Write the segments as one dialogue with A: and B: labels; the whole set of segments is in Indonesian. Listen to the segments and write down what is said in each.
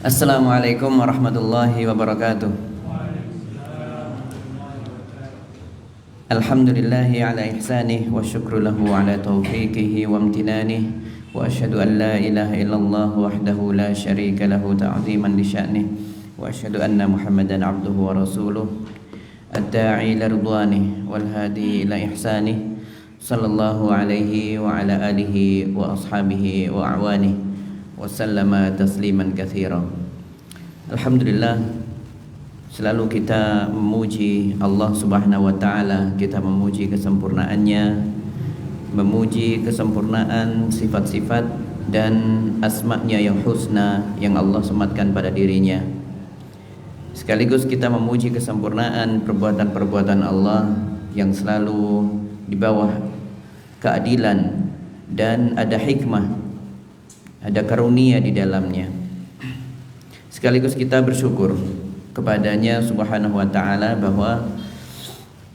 A: Assalamualaikum warahmatullahi wabarakatuh. Alhamdulillahi ala ihsanih wa syukru lahu ala taufiqihi wa amtinanih wa asyhadu an la ilaha illallah wahdahu la syarika lahu ta'ziman li sya'nih wa asyhadu anna Muhammadan abduhu wa rasuluh ad-da'i ila ridwanih wal hadi ila ihsanih sallallahu alaihi wa ala alihi wa ashabihi wa a'wanih wa sallama tasliman katsiran. Alhamdulillah, selalu kita memuji Allah Subhanahu wa taala, kita memuji kesempurnaannya, memuji kesempurnaan sifat-sifat dan asma-Nya yang husna yang Allah sematkan pada dirinya. Sekaligus kita memuji kesempurnaan perbuatan-perbuatan Allah yang selalu di bawah keadilan dan ada hikmah, ada karunia di dalamnya. Sekaligus kita bersyukur kepadanya Subhanahu wa ta'ala bahwa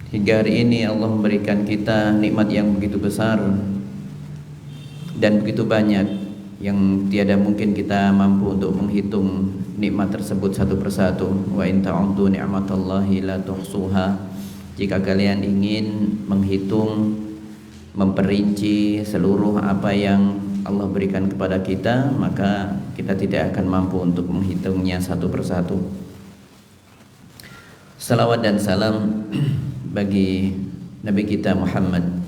A: hingga hari ini Allah memberikan kita nikmat yang begitu besar dan begitu banyak yang tiada mungkin kita mampu untuk menghitung nikmat tersebut satu persatu. Wa in ta'uddu ni'matallahi la tuhsuha. Jika kalian ingin menghitung, memperinci seluruh apa yang Allah berikan kepada kita, maka kita tidak akan mampu untuk menghitungnya satu persatu. Salawat dan salam bagi Nabi kita Muhammad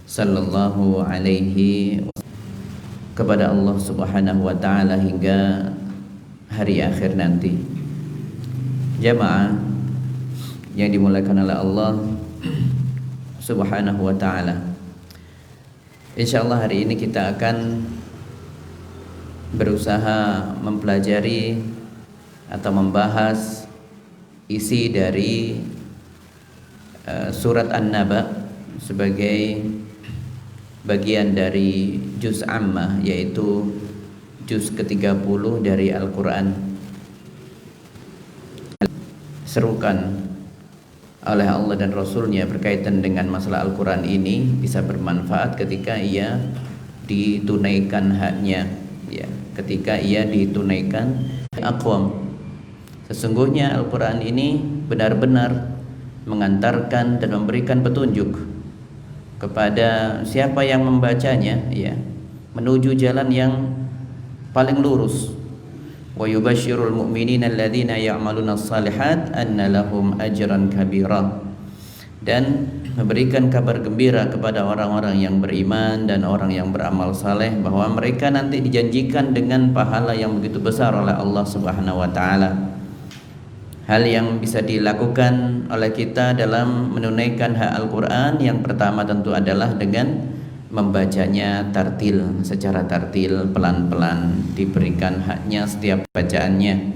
A: sallallahu alaihi kepada Allah Subhanahu wa taala hingga hari akhir nanti. Jamaah yang dimuliakan oleh Allah Subhanahu wa taala. Insyaallah hari ini kita akan berusaha mempelajari atau membahas isi dari surat An-Naba sebagai bagian dari juz ammah, yaitu juz ke-30 dari Al-Quran. Serukan oleh Allah dan Rasulnya berkaitan dengan masalah Al-Quran ini bisa bermanfaat ketika ia ditunaikan haknya, ya, ketika ia ditunaikan aqwam. Sesungguhnya Al-Quran ini benar-benar mengantarkan dan memberikan petunjuk kepada siapa yang membacanya, ya, menuju jalan yang paling lurus. Wa yubasyirul mu'minina alladzina ya'maluna shalihat anna lahum ajran kabira, dan memberikan kabar gembira kepada orang-orang yang beriman dan orang yang beramal saleh bahwa mereka nanti dijanjikan dengan pahala yang begitu besar oleh Allah Subhanahu wa taala. Hal yang bisa dilakukan oleh kita dalam menunaikan hak Al-Quran yang pertama tentu adalah dengan membacanya tartil, secara tartil, pelan-pelan, diberikan haknya setiap bacaannya.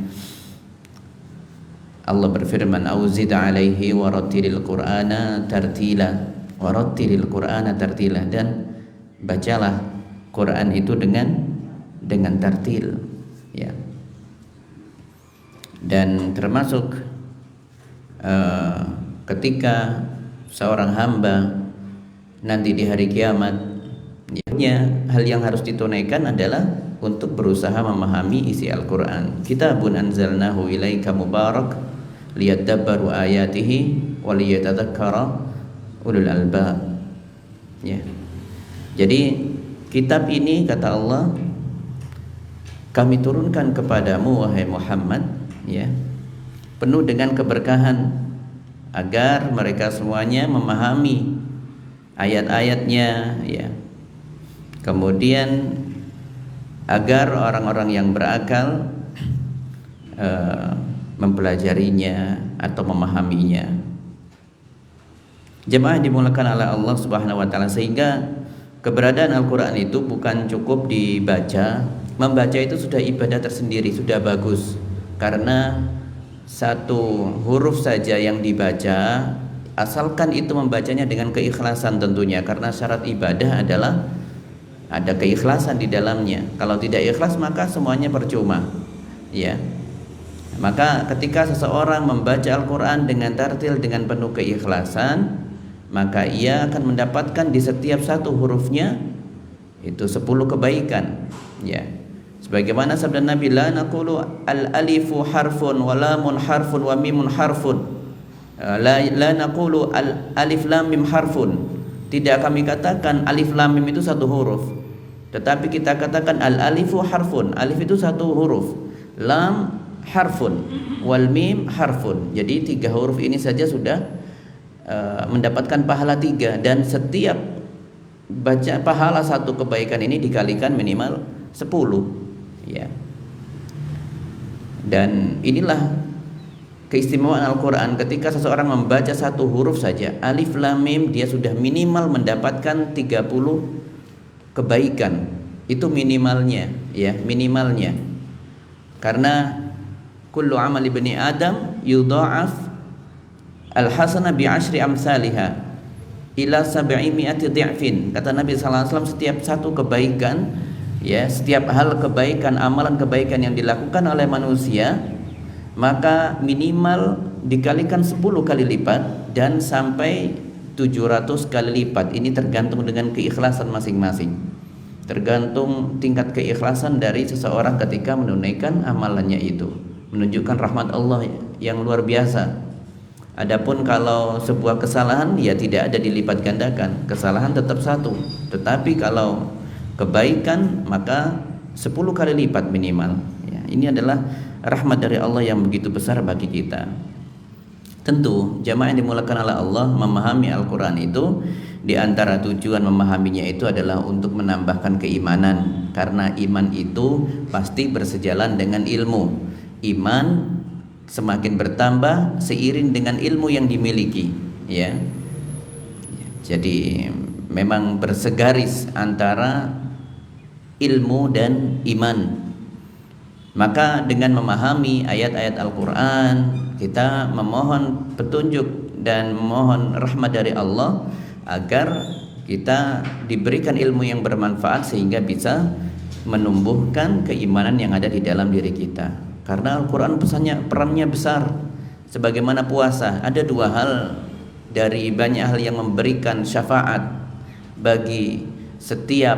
A: Allah berfirman, "Auzid 'alaihi warattilil Qur'ana tartila." Warattilil Qur'ana tartila, dan bacalah Quran itu dengan tartil, ya. Dan termasuk ketika seorang hamba nanti di hari kiamat, ya, hal yang harus ditunaikan adalah untuk berusaha memahami isi Al-Quran. Kitabun anzalnahu ilaika mubarak liyadabbaru ayatihi wa liyatadzakkara ulul albab, ya. Jadi kitab ini, kata Allah, kami turunkan kepadamu wahai Muhammad, ya, penuh dengan keberkahan agar mereka semuanya memahami ayat-ayatnya, ya. Kemudian agar orang-orang yang berakal mempelajarinya atau memahaminya. Jemaah dimulakan oleh Allah Subhanahu wa taala, sehingga keberadaan Al-Quran itu bukan cukup dibaca. Membaca itu sudah ibadah tersendiri, sudah bagus, karena satu huruf saja yang dibaca, asalkan itu membacanya dengan keikhlasan tentunya, karena syarat ibadah adalah ada keikhlasan di dalamnya. Kalau tidak ikhlas maka semuanya percuma, ya. Maka ketika seseorang membaca Al-Quran dengan tartil, dengan penuh keikhlasan, maka ia akan mendapatkan di setiap satu hurufnya itu 10 kebaikan, ya. Sebagaimana sabda Nabi, la naqulu al-alifu harfun wa lamun harfun wa mimun harfun. La naqulu al-alif lam mim harfun. Tidak kami katakan alif lam mim itu satu huruf. Tetapi kita katakan al-alifu harfun. Alif itu satu huruf. Lam harfun wal mim harfun. Jadi 3 huruf ini saja sudah mendapatkan pahala 3, dan setiap baca pahala satu kebaikan ini dikalikan minimal 10, ya. Dan inilah keistimewaan Al-Quran. Ketika seseorang membaca satu huruf saja, alif lam mim, dia sudah minimal mendapatkan 30 kebaikan. Itu minimalnya, ya, minimalnya. Karena kullu amal ibni Adam yudha'af al-hasanah bi'ashri amsalihah ila 700 dhi'fin. Kata Nabi sallallahu alaihi wasallam, setiap satu kebaikan, ya, setiap hal kebaikan, amalan kebaikan yang dilakukan oleh manusia, maka minimal dikalikan 10 kali lipat dan sampai 700 kali lipat. Ini tergantung dengan keikhlasan masing-masing. Tergantung tingkat keikhlasan dari seseorang ketika menunaikan amalannya itu. Menunjukkan rahmat Allah yang luar biasa. Adapun kalau sebuah kesalahan, ya tidak ada dilipat gandakan. Kesalahan tetap satu. Tetapi kalau kebaikan, maka 10 kali lipat minimal, ya. Ini adalah rahmat dari Allah yang begitu besar bagi kita. Tentu jamaah yang dimulakan oleh Allah, memahami Al-Quran itu, di antara tujuan memahaminya itu adalah untuk menambahkan keimanan. Karena iman itu pasti bersejalan dengan ilmu. Iman semakin bertambah seiring dengan ilmu yang dimiliki, ya. Jadi memang bersegaris antara ilmu dan iman. Maka dengan memahami ayat-ayat Al-Quran, kita memohon petunjuk dan memohon rahmat dari Allah agar kita diberikan ilmu yang bermanfaat sehingga bisa menumbuhkan keimanan yang ada di dalam diri kita. Karena Al-Quran perannya besar. Sebagaimana puasa, ada 2 hal dari banyak hal yang memberikan syafaat bagi setiap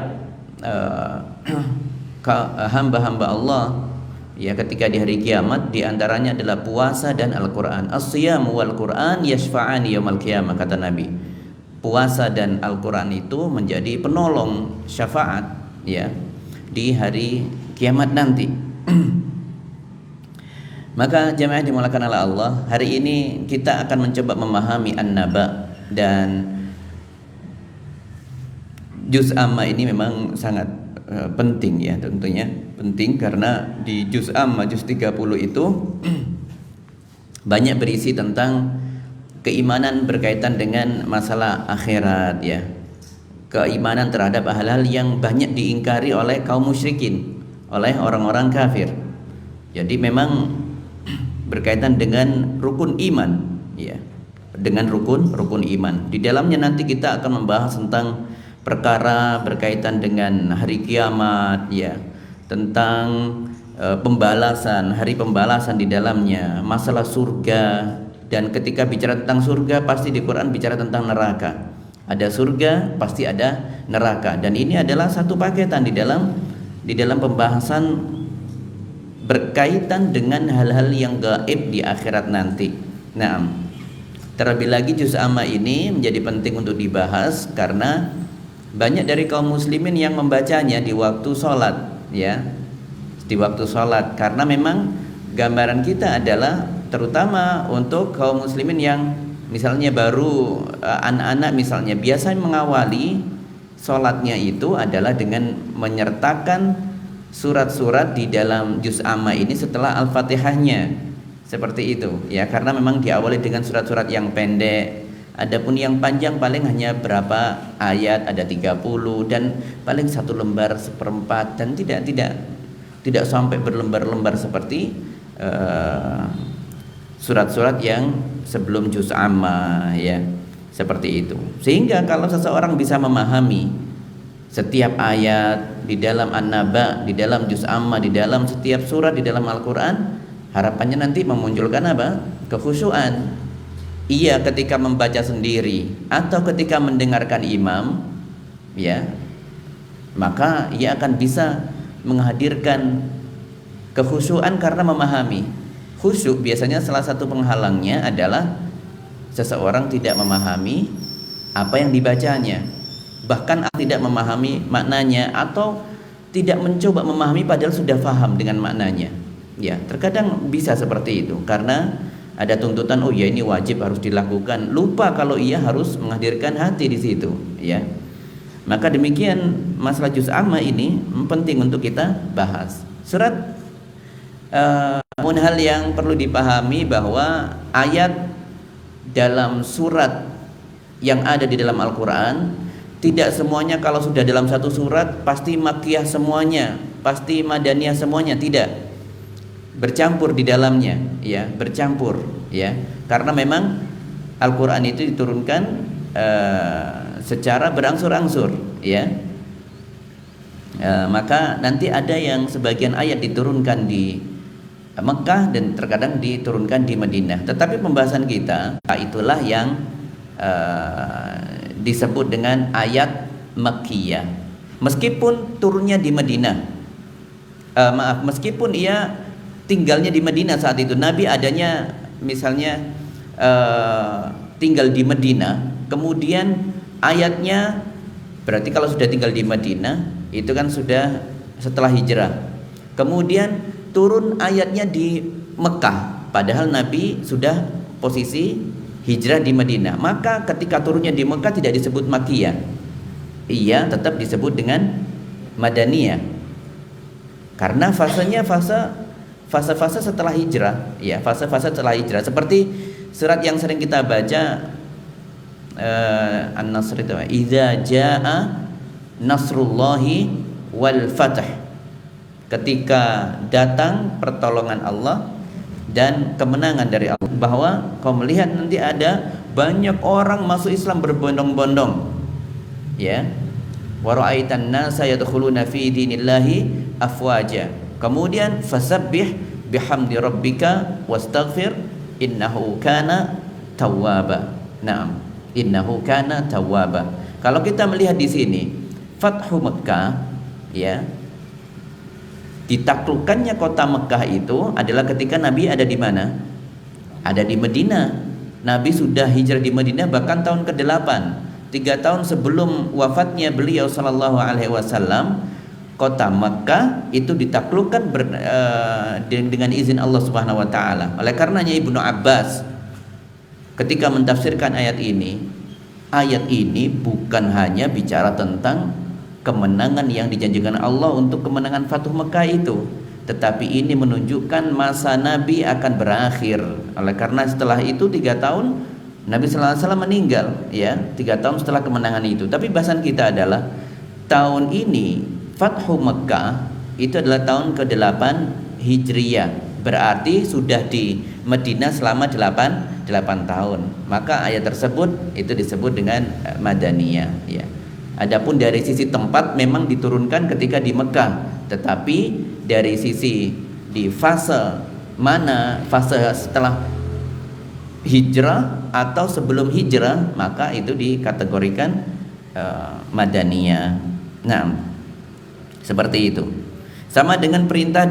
A: hamba-hamba Allah, ya, ketika di hari kiamat. Di antaranya adalah puasa dan Al-Quran. As-siyam wal Quran yashfa'ani yaumal qiyamah, kata Nabi. Puasa dan Al-Quran itu menjadi penolong syafaat, ya, di hari kiamat nanti. Maka jemaah dimulakan oleh Allah, hari ini kita akan mencoba memahami An-Naba. Dan juz amma ini memang sangat penting, ya, tentunya penting karena di juz amma, juz 30 itu banyak berisi tentang keimanan berkaitan dengan masalah akhirat, ya. Keimanan terhadap hal-hal yang banyak diingkari oleh kaum musyrikin, oleh orang-orang kafir. Jadi memang berkaitan dengan rukun iman, ya, dengan rukun iman. Di dalamnya nanti kita akan membahas tentang perkara berkaitan dengan hari kiamat, ya, tentang pembalasan, hari pembalasan di dalamnya, masalah surga. Dan ketika bicara tentang surga, pasti di Quran bicara tentang neraka. Ada surga, pasti ada neraka. Dan ini adalah satu paketan di dalam pembahasan berkaitan dengan hal-hal yang gaib di akhirat nanti. Nah, terlebih lagi juz amma ini menjadi penting untuk dibahas karena banyak dari kaum muslimin yang membacanya di waktu sholat, ya, di waktu sholat. Karena memang gambaran kita adalah terutama untuk kaum muslimin yang misalnya baru anak-anak misalnya, biasanya mengawali sholatnya itu adalah dengan menyertakan surat-surat di dalam juz amma ini setelah Al-Fatihahnya, seperti itu, ya. Karena memang diawali dengan surat-surat yang pendek. Adapun yang panjang paling hanya berapa ayat, ada 30 dan paling 1 lembar 1/4, dan tidak sampai berlembar-lembar seperti surat-surat yang sebelum juz amma, ya, seperti itu. Sehingga kalau seseorang bisa memahami setiap ayat di dalam An-Naba, di dalam juz amma, di dalam setiap surat di dalam Al-Quran, harapannya nanti memunculkan apa? Kekhusyuan. Ia ketika membaca sendiri atau ketika mendengarkan imam, ya, maka ia akan bisa menghadirkan kekhusyuan karena memahami. Khusyuk biasanya salah satu penghalangnya adalah seseorang tidak memahami apa yang dibacanya, bahkan tidak memahami maknanya, atau tidak mencoba memahami padahal sudah paham dengan maknanya. Ya, terkadang bisa seperti itu karena ada tuntutan, oh ya ini wajib harus dilakukan, lupa kalau ia harus menghadirkan hati di situ, ya. Maka demikian masalah juz amma ini penting untuk kita bahas. Namun hal yang perlu dipahami bahwa ayat dalam surat yang ada di dalam Al-Quran tidak semuanya kalau sudah dalam satu surat pasti makkiyah semuanya, pasti madaniyah semuanya, tidak. Bercampur di dalamnya, ya, bercampur, ya. Karena memang Al-Quran itu diturunkan secara berangsur-angsur, ya. Maka nanti ada yang sebagian ayat diturunkan di Mekah dan terkadang diturunkan di Madinah. Tetapi pembahasan kita itulah yang disebut dengan ayat Makkiyah. Meskipun turunnya di Madinah, meskipun ia tinggalnya di Madinah saat itu, Nabi adanya misalnya tinggal di Madinah, kemudian ayatnya berarti kalau sudah tinggal di Madinah itu kan sudah setelah hijrah, kemudian turun ayatnya di Mekah padahal Nabi sudah posisi hijrah di Madinah, maka ketika turunnya di Mekah tidak disebut Makkiyah, ia tetap disebut dengan Madaniyah karena fasenya fase-fase setelah hijrah, ya, fase-fase setelah hijrah. Seperti surat yang sering kita baca An-Nasr itu, idza jaa nasrullahi wal fath, ketika datang pertolongan Allah dan kemenangan dari Allah, bahwa kau melihat nanti ada banyak orang masuk Islam berbondong-bondong, ya, wa ra'aitan nasa yadkhuluna fi dinillahi afwaja, kemudian fasabbih bihamdi rabbika wastaghfir innahu kana tawwaba. Naam, innahu kana tawwaba. Kalau kita melihat di sini Fathu Mekah, ya, ditaklukkannya kota Mekah itu adalah ketika Nabi ada di mana? Ada di Madinah. Nabi sudah hijrah di Madinah bahkan tahun ke-8, 3 tahun sebelum wafatnya beliau sallallahu alaihi wasallam. Kota Makkah itu ditaklukkan dengan izin Allah Subhanahu wa taala. Oleh karenanya Ibnu Abbas ketika mentafsirkan ayat ini bukan hanya bicara tentang kemenangan yang dijanjikan Allah untuk kemenangan Fathu Makkah itu, tetapi ini menunjukkan masa Nabi akan berakhir. Oleh karena setelah itu 3 tahun Nabi sallallahu alaihi wasallam meninggal, ya, 3 tahun setelah kemenangan itu. Tapi bahasan kita adalah tahun ini Fathu Makkah itu adalah tahun ke-8 Hijriyah, berarti sudah di Madinah selama 8 tahun. Maka ayat tersebut itu disebut dengan Madaniyah, ya. Adapun dari sisi tempat memang diturunkan ketika di Mekah, tetapi dari sisi di fase mana, fase setelah hijrah atau sebelum hijrah, maka itu dikategorikan Madaniyah. Nah, seperti itu. Sama dengan perintah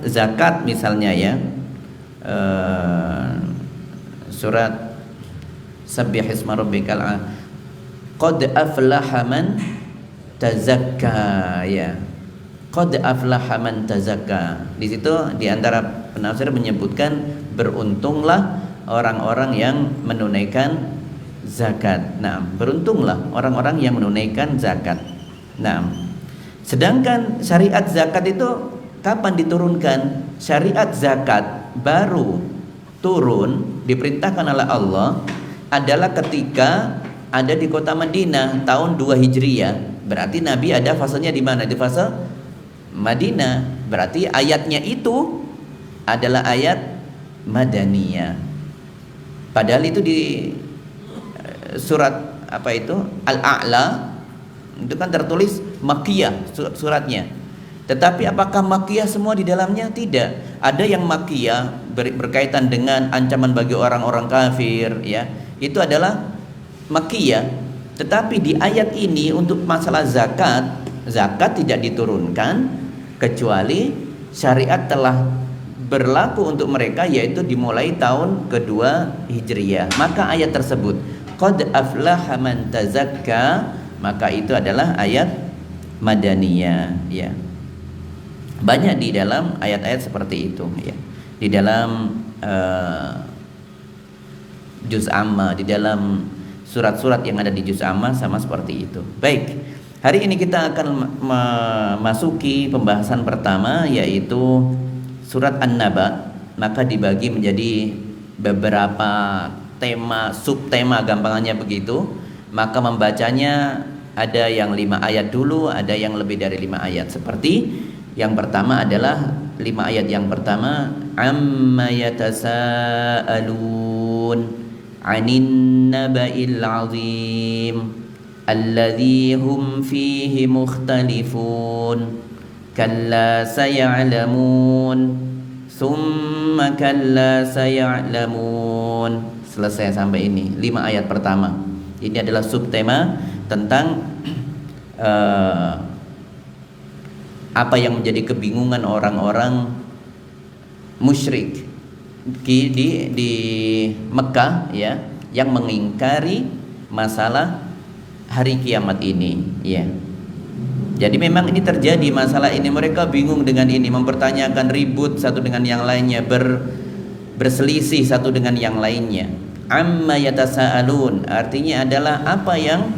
A: zakat misalnya, ya. Surat Sabbih isma rabbikal qad aflaha man tazakka, ya. Qad aflaha man tazakka. Di situ di antara penafsir menyebutkan beruntunglah orang-orang yang menunaikan zakat. Nah, beruntunglah orang-orang yang menunaikan zakat. Nah, sedangkan syariat zakat itu kapan diturunkan? Syariat zakat baru turun, diperintahkan oleh Allah adalah ketika ada di kota Madinah tahun 2 Hijriyah. Berarti Nabi ada fasenya di mana? Di fase Madinah. Berarti ayatnya itu adalah ayat Madaniyah. Padahal itu di surat apa itu? Al-A'la itu kan tertulis Makkiyah suratnya. Tetapi apakah Makkiyah semua di dalamnya? Tidak. Ada yang Makkiyah berkaitan dengan ancaman bagi orang-orang kafir, ya. Itu adalah Makkiyah. Tetapi di ayat ini untuk masalah zakat zakat tidak diturunkan kecuali syariat telah berlaku untuk mereka, yaitu dimulai tahun kedua Hijriyah. Maka ayat tersebut qad aflaha man tazakka, maka itu adalah ayat madaniyah, ya. Banyak di dalam ayat-ayat seperti itu, ya. Di dalam juz amma, di dalam surat-surat yang ada di juz amma sama seperti itu. Baik, hari ini kita akan memasuki pembahasan pertama, yaitu surat An-Naba. Maka dibagi menjadi beberapa tema, subtema, gampangannya begitu. Maka membacanya ada yang 5 ayat dulu, ada yang lebih dari 5 ayat. Seperti yang pertama adalah 5 ayat yang pertama, amma yatasaalun 'anin naba'il 'azim alladzi hum fihi mukhtalifun kalla saya'lamun summa kalla saya'lamun. Selesai sampai ini 5 ayat pertama. Ini adalah subtema tentang apa yang menjadi kebingungan orang-orang musyrik di Mekah, ya, yang mengingkari masalah hari kiamat ini, ya. Jadi memang ini terjadi masalah ini, mereka bingung dengan ini, mempertanyakan, ribut satu dengan yang lainnya, berselisih satu dengan yang lainnya. Amma yatasaalun artinya adalah apa yang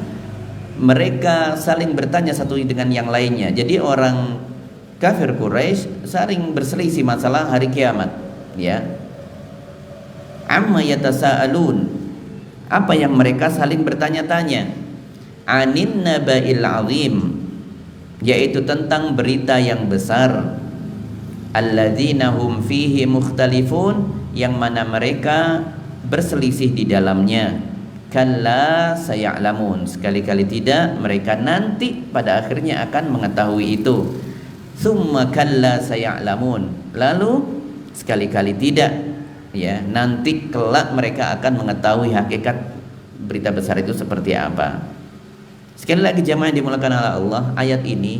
A: mereka saling bertanya satu dengan yang lainnya. Jadi orang kafir Quraisy saling berselisih masalah hari kiamat, ya. Amma yatasaalun, apa yang mereka saling bertanya-tanya. Anin naba'il azim, yaitu tentang berita yang besar. Alladzina hum fihi mukhtalifun, yang mana mereka berselisih di dalamnya. Kalla saya'lamun, sekali-kali tidak, mereka nanti pada akhirnya akan mengetahui itu. Summa kalla saya'lamun, lalu sekali-kali tidak, ya, nanti kelak mereka akan mengetahui hakikat berita besar itu seperti apa. Sekali lagi jamaah yang dimulakan oleh Allah, ayat ini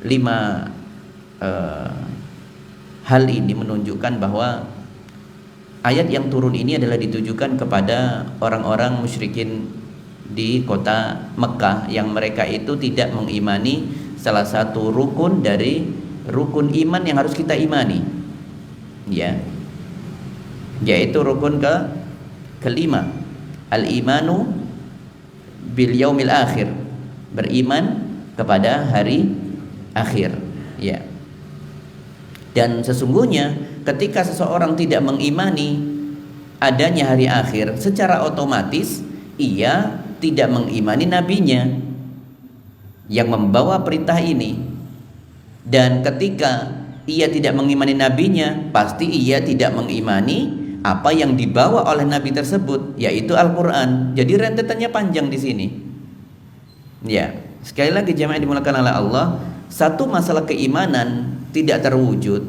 A: 5 hal ini menunjukkan bahwa ayat yang turun ini adalah ditujukan kepada orang-orang musyrikin di kota Mekah yang mereka itu tidak mengimani salah satu rukun dari rukun iman yang harus kita imani, ya, yaitu rukun kelima, al-imanu bil yaumil akhir, beriman kepada hari akhir, ya. Dan sesungguhnya ketika seseorang tidak mengimani adanya hari akhir, secara otomatis ia tidak mengimani nabinya yang membawa perintah ini. Dan ketika ia tidak mengimani nabinya, pasti ia tidak mengimani apa yang dibawa oleh nabi tersebut, yaitu Al-Qur'an. Jadi rentetannya panjang di sini. Ya, sekali lagi jemaah yang dimuliakan oleh Allah, satu masalah keimanan tidak terwujud,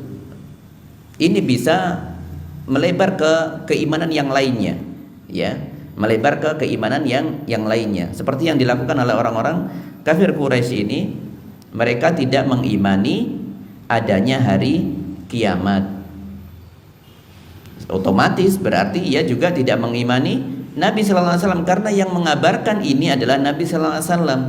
A: ini bisa melebar ke keimanan yang lainnya, ya, melebar ke keimanan yang lainnya. Seperti yang dilakukan oleh orang-orang kafir Quraisy ini, mereka tidak mengimani adanya hari kiamat. Otomatis berarti ia juga tidak mengimani Nabi sallallahu alaihi wasallam, karena yang mengabarkan ini adalah Nabi sallallahu alaihi wasallam.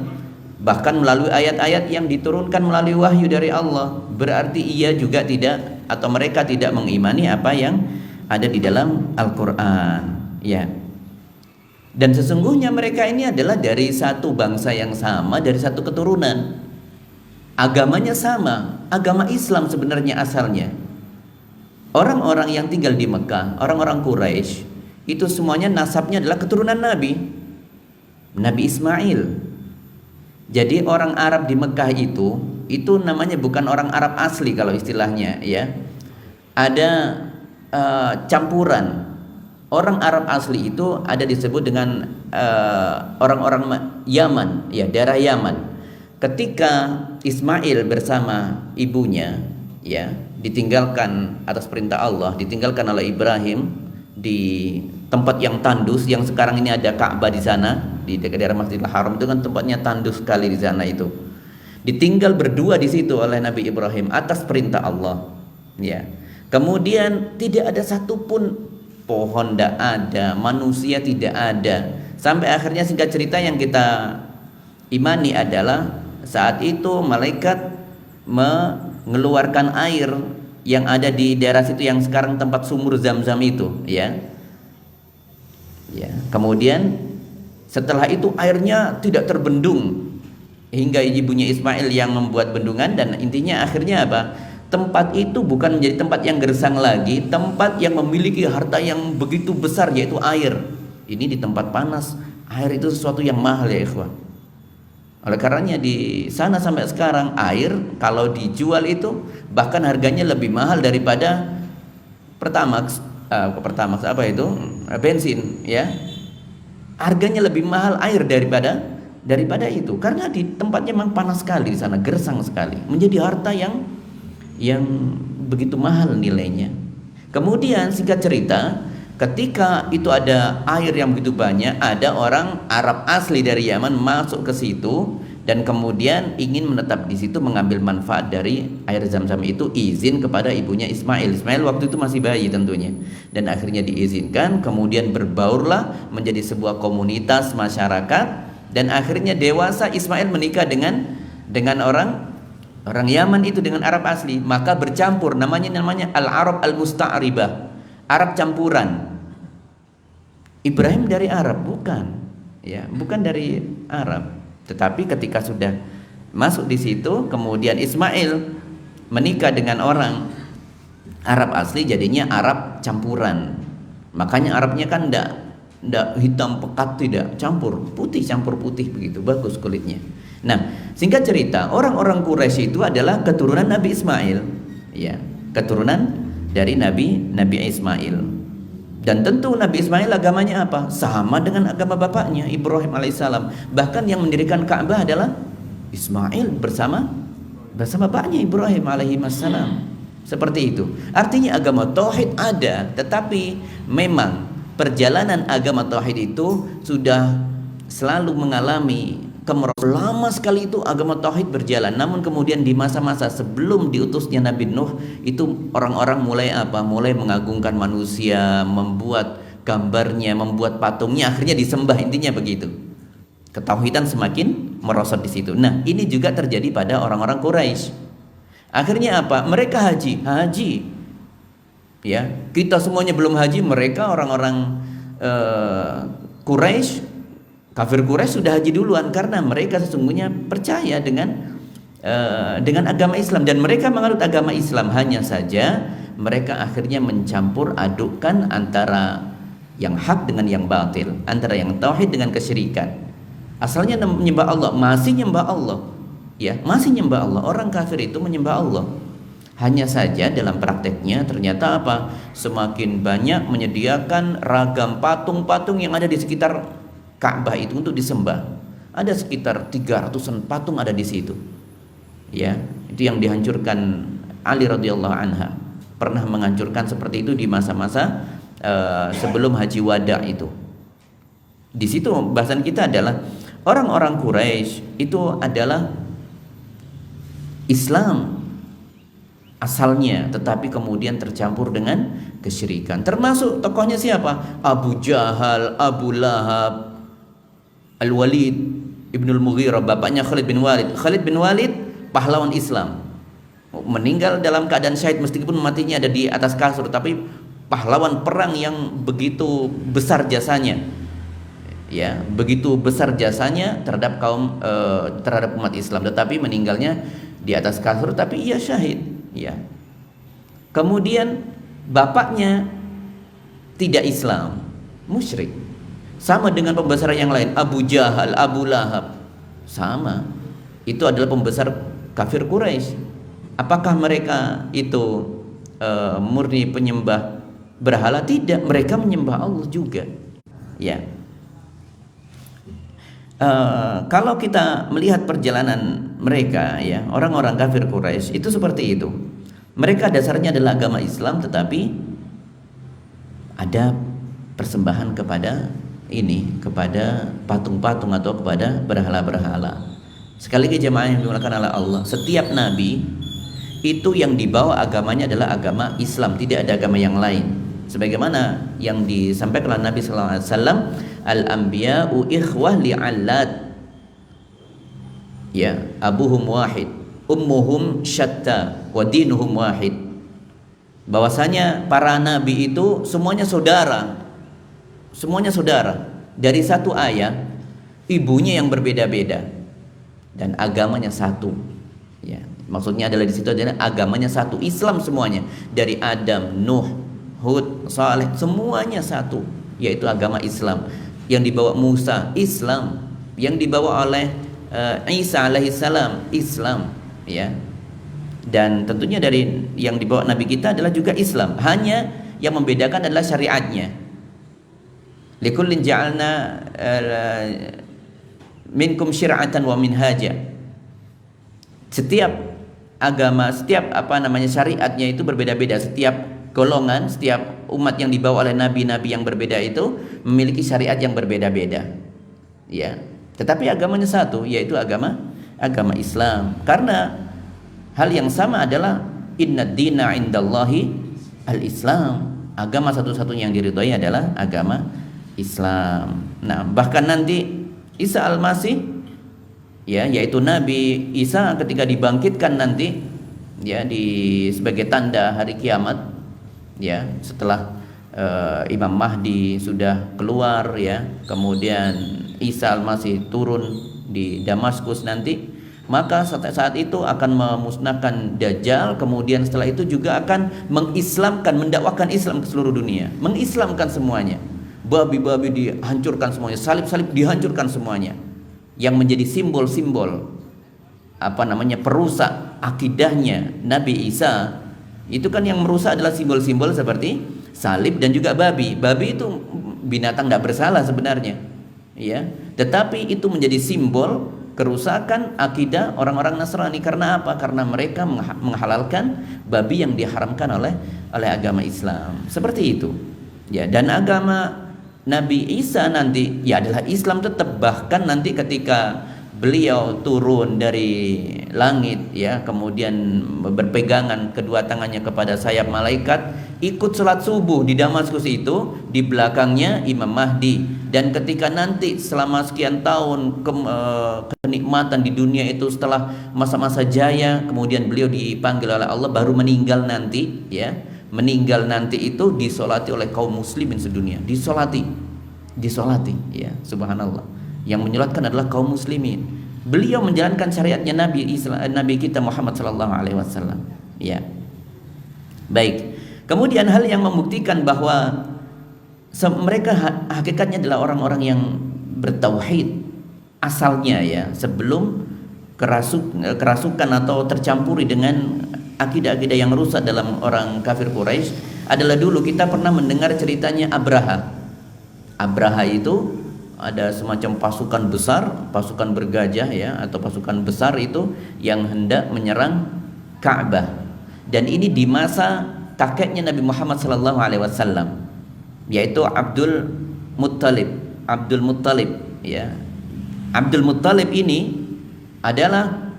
A: Bahkan melalui ayat-ayat yang diturunkan melalui wahyu dari Allah. Berarti ia juga tidak, atau mereka tidak mengimani apa yang ada di dalam Al-Quran, ya. Dan sesungguhnya mereka ini adalah dari satu bangsa yang sama, dari satu keturunan. Agamanya sama, agama Islam sebenarnya asalnya. Orang-orang yang tinggal di Mekah, orang-orang Quraisy, itu semuanya nasabnya adalah keturunan Nabi Ismail. Jadi orang Arab di Mekah itu namanya bukan orang Arab asli kalau istilahnya, ya. Ada campuran. Orang Arab asli itu ada disebut dengan orang-orang Yaman, ya, daerah Yaman. Ketika Ismail bersama ibunya, ya, ditinggalkan atas perintah Allah, ditinggalkan oleh Ibrahim di tempat yang tandus, yang sekarang ini ada Ka'bah di sana, di daerah Masjidil Haram, itu kan tempatnya tandus sekali di sana itu. Ditinggal berdua di situ oleh Nabi Ibrahim atas perintah Allah. Ya. Kemudian tidak ada satupun pohon, tidak ada, manusia tidak ada. Sampai akhirnya singkat cerita yang kita imani adalah saat itu malaikat mengeluarkan air yang ada di daerah situ yang sekarang tempat sumur Zam-Zam itu, ya. Ya. Kemudian setelah itu airnya tidak terbendung hingga ibunya Ismail yang membuat bendungan, dan intinya akhirnya apa? Tempat itu bukan menjadi tempat yang gersang lagi, tempat yang memiliki harta yang begitu besar, yaitu air. Ini di tempat panas, air itu sesuatu yang mahal ya ikhwah. Oleh karenanya di sana sampai sekarang air kalau dijual itu bahkan harganya lebih mahal daripada Pertamax, apa itu? Bensin, ya. Harganya lebih mahal air daripada itu, karena di tempatnya memang panas sekali di sana, gersang sekali, menjadi harta yang begitu mahal nilainya. Kemudian singkat cerita, ketika itu ada air yang begitu banyak, ada orang Arab asli dari Yaman masuk ke situ dan kemudian ingin menetap di situ mengambil manfaat dari air Zam-Zam itu, izin kepada ibunya Ismail. Ismail waktu itu masih bayi tentunya, dan akhirnya diizinkan. Kemudian berbaurlah menjadi sebuah komunitas masyarakat, dan akhirnya dewasa Ismail menikah dengan orang Yaman itu, dengan Arab asli, maka bercampur, namanya Al-Arab Al-Musta'ribah, Arab campuran. Ibrahim dari Arab bukan, ya, bukan dari Arab. Tetapi ketika sudah masuk di situ, kemudian Ismail menikah dengan orang Arab asli, jadinya Arab campuran. Makanya Arabnya kan ndak hitam pekat, tidak, campur putih begitu, bagus kulitnya. Nah, singkat cerita, orang-orang Quraisy itu adalah keturunan Nabi Ismail, ya, keturunan dari Nabi Ismail. Dan tentu Nabi Ismail agamanya apa? Sama dengan agama bapaknya Ibrahim alaihissalam. Bahkan yang mendirikan Ka'bah adalah Ismail bersama bapaknya Ibrahim alaihissalam. Seperti itu. Artinya agama tauhid ada, tetapi memang perjalanan agama tauhid itu sudah selalu mengalami lama sekali itu agama tauhid berjalan. Namun kemudian di masa-masa sebelum diutusnya Nabi Nuh itu orang-orang mulai mengagungkan manusia, membuat gambarnya, membuat patungnya, akhirnya disembah, intinya begitu. Ketauhidan semakin merosot di situ. Nah, ini juga terjadi pada orang-orang Quraisy. Akhirnya apa? Mereka haji. Ya, kita semuanya belum haji, mereka orang-orang Quraisy, kafir Quraisy sudah haji duluan, karena mereka sesungguhnya percaya dengan agama Islam, dan mereka menganut agama Islam. Hanya saja mereka akhirnya mencampur adukkan antara yang hak dengan yang batil, antara yang tauhid dengan kesyirikan. Asalnya menyembah Allah, masih menyembah Allah, ya, masih menyembah Allah. Orang kafir itu menyembah Allah. Hanya saja dalam prakteknya ternyata apa? Semakin banyak menyediakan ragam patung-patung yang ada di sekitar Ka'bah itu untuk disembah. Ada sekitar 300-an patung ada di situ. Ya, itu yang dihancurkan Ali radhiyallahu anha. Pernah menghancurkan seperti itu di masa-masa sebelum Haji Wada itu. Di situ bahasan kita adalah orang-orang Quraisy itu adalah Islam asalnya, tetapi kemudian tercampur dengan kesyirikan. Termasuk tokohnya siapa? Abu Jahal, Abu Lahab, Al-Walid Ibnul Mughirah, bapaknya Khalid bin Walid. Khalid bin Walid pahlawan Islam, meninggal dalam keadaan syahid meskipun matinya ada di atas kasur, tapi pahlawan perang yang begitu besar jasanya, ya, begitu besar jasanya terhadap terhadap umat Islam, tetapi meninggalnya di atas kasur, tapi ia syahid, ya. Kemudian bapaknya tidak Islam, musyrik. Sama dengan pembesar yang lain, Abu Jahal, Abu Lahab, sama. Itu adalah pembesar kafir Quraisy. Apakah mereka itu murni penyembah berhala? Tidak, mereka menyembah Allah juga. Ya. Kalau kita melihat perjalanan mereka, ya, orang-orang kafir Quraisy itu seperti itu. Mereka dasarnya adalah agama Islam, tetapi ada persembahan kepada patung-patung atau kepada berhala-berhala. Sekali lagi jemaah yang dimuliakan oleh Allah, setiap nabi itu yang dibawa agamanya adalah agama Islam, tidak ada agama yang lain. Sebagaimana yang disampaikan oleh Nabi sallallahu alaihi wasallam, al-anbiya'u ikhwah li'allat. Ya, abuhum wahid, ummuhum syatta, wa dinuhum wahid. Bahwasanya para nabi itu semuanya saudara. Semuanya saudara. Dari satu ayah, ibunya yang berbeda-beda dan agamanya satu. Ya, maksudnya adalah di situ adalah agamanya satu, Islam semuanya. Dari Adam, Nuh, Hud, Saleh, semuanya satu, yaitu agama Islam. Yang dibawa Musa, Islam. Yang dibawa oleh Isa alaihissalam, Islam, ya. Dan tentunya dari yang dibawa Nabi kita adalah juga Islam. Hanya yang membedakan adalah syariatnya. Likullin ja'alna minkum syir'atan wa minhaja. Setiap agama, setiap syariatnya itu berbeda-beda. Setiap golongan, setiap umat yang dibawa oleh nabi-nabi yang berbeda itu memiliki syariat yang berbeda-beda. Ya. Tetapi agamanya satu, yaitu agama Islam. Karena hal yang sama adalah innad dina indallahi al-Islam. Agama satu-satunya yang diridhoi adalah agama Islam. Nah, bahkan nanti Isa al-Masih, ya, yaitu Nabi Isa ketika dibangkitkan nanti, ya, sebagai tanda hari kiamat, ya, setelah Imam Mahdi sudah keluar, ya, kemudian Isa al-Masih turun di Damaskus nanti, maka saat itu akan memusnahkan Dajjal. Kemudian setelah itu juga akan mengislamkan, mendakwakan Islam ke seluruh dunia, mengislamkan semuanya. Babi-babi dihancurkan semuanya, salib-salib dihancurkan semuanya. Yang menjadi simbol-simbol perusak akidahnya Nabi Isa, itu kan yang merusak adalah simbol-simbol seperti salib dan juga babi. Babi itu binatang tidak bersalah sebenarnya, ya, tetapi itu menjadi simbol kerusakan akidah orang-orang Nasrani. Karena apa? Karena mereka menghalalkan babi yang diharamkan oleh agama Islam. Seperti itu, ya. Dan agama Nabi Isa nanti, ya, adalah Islam tetap. Bahkan nanti ketika beliau turun dari langit, ya, kemudian berpegangan kedua tangannya kepada sayap malaikat, ikut sholat subuh di Damaskus itu, di belakangnya Imam Mahdi. Dan ketika nanti selama sekian tahun kenikmatan di dunia itu, setelah masa-masa jaya, kemudian beliau dipanggil oleh Allah, baru meninggal nanti, ya, meninggal nanti itu disolati oleh kaum muslimin sedunia, disolati, ya, subhanallah. Yang menyolatkan adalah kaum muslimin. Beliau menjalankan syariatnya Nabi kita Muhammad sallallahu alaihi wasallam, ya. Baik. Kemudian hal yang membuktikan bahwa mereka hakikatnya adalah orang-orang yang bertauhid asalnya, ya, sebelum kerasukan atau tercampuri dengan akidah-akidah yang rusak dalam orang kafir Quraisy, adalah dulu kita pernah mendengar ceritanya Abraha. Abraha itu ada semacam pasukan besar, pasukan bergajah, ya, atau pasukan besar itu yang hendak menyerang Ka'bah. Dan ini di masa kakeknya Nabi Muhammad sallallahu alaihi wasallam, yaitu Abdul Muttalib, ya. Abdul Muttalib ini adalah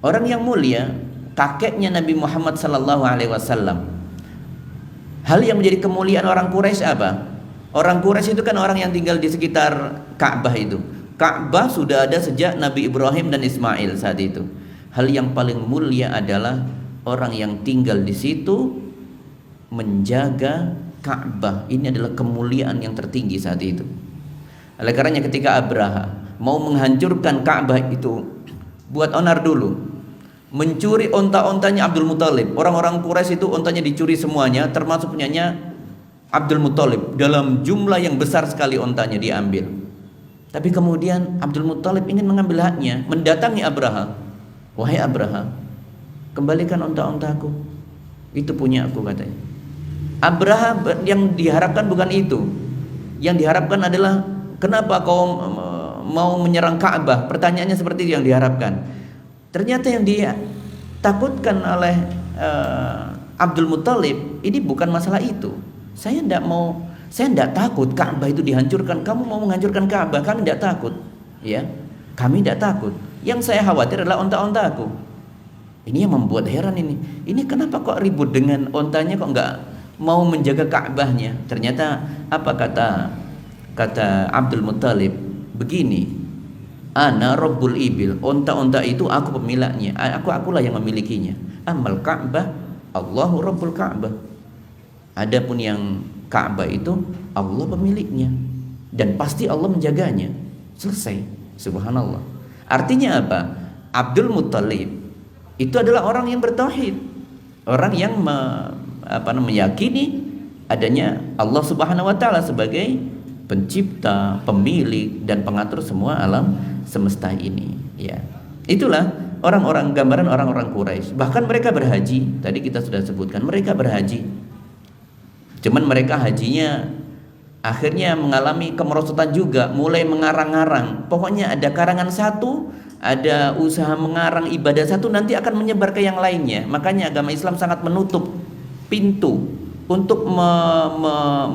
A: orang yang mulia, kakeknya Nabi Muhammad sallallahu alaihi wasallam. Hal yang menjadi kemuliaan orang Quraisy apa? Orang Quraisy itu kan orang yang tinggal di sekitar Ka'bah itu. Ka'bah sudah ada sejak Nabi Ibrahim dan Ismail saat itu. Hal yang paling mulia adalah orang yang tinggal di situ menjaga Ka'bah. Ini adalah kemuliaan yang tertinggi saat itu. Oleh karenanya ketika Abraha mau menghancurkan Ka'bah itu, buat onar dulu, mencuri onta-ontanya Abdul Muttalib. Orang-orang Quraisy itu ontanya dicuri semuanya, termasuk punyanya Abdul Muttalib. Dalam jumlah yang besar sekali ontanya diambil. Tapi kemudian Abdul Muttalib ingin mengambil haknya, mendatangi Abraha. Wahai Abraha, kembalikan onta-ontaku, itu punya aku, katanya. Abraha yang diharapkan bukan itu. Yang diharapkan adalah, kenapa kau mau menyerang Ka'bah? Pertanyaannya seperti itu yang diharapkan. Ternyata yang dia takutkan oleh Abdul Muttalib ini bukan masalah itu. Saya tidak takut Ka'bah itu dihancurkan. Kamu mau menghancurkan Ka'bah, kami tidak takut, ya. Kami tidak takut. Yang saya khawatir adalah onta-ontaku. Ini yang membuat heran ini. Ini kenapa kok ribut dengan ontanya, kok nggak mau menjaga Ka'bahnya? Ternyata apa kata Abdul Muttalib begini, ana rabbul ibil, onta-onta itu aku pemiliknya, akulah yang memilikinya. Amal Ka'bah, Allahu rabbul Ka'bah. Adapun yang Ka'bah itu Allah pemiliknya dan pasti Allah menjaganya. Selesai. Subhanallah. Artinya apa? Abdul Muttalib itu adalah orang yang bertauhid, orang yang meyakini adanya Allah Subhanahu wa taala sebagai pencipta, pemilik dan pengatur semua alam semesta ini, ya. Itulah orang-orang, gambaran orang-orang Quraisy. Bahkan mereka berhaji, tadi kita sudah sebutkan, mereka berhaji. Cuman mereka hajinya akhirnya mengalami kemerosotan juga, mulai mengarang-arang. Pokoknya ada karangan satu, ada usaha mengarang ibadah satu, nanti akan menyebar ke yang lainnya. Makanya agama Islam sangat menutup pintu untuk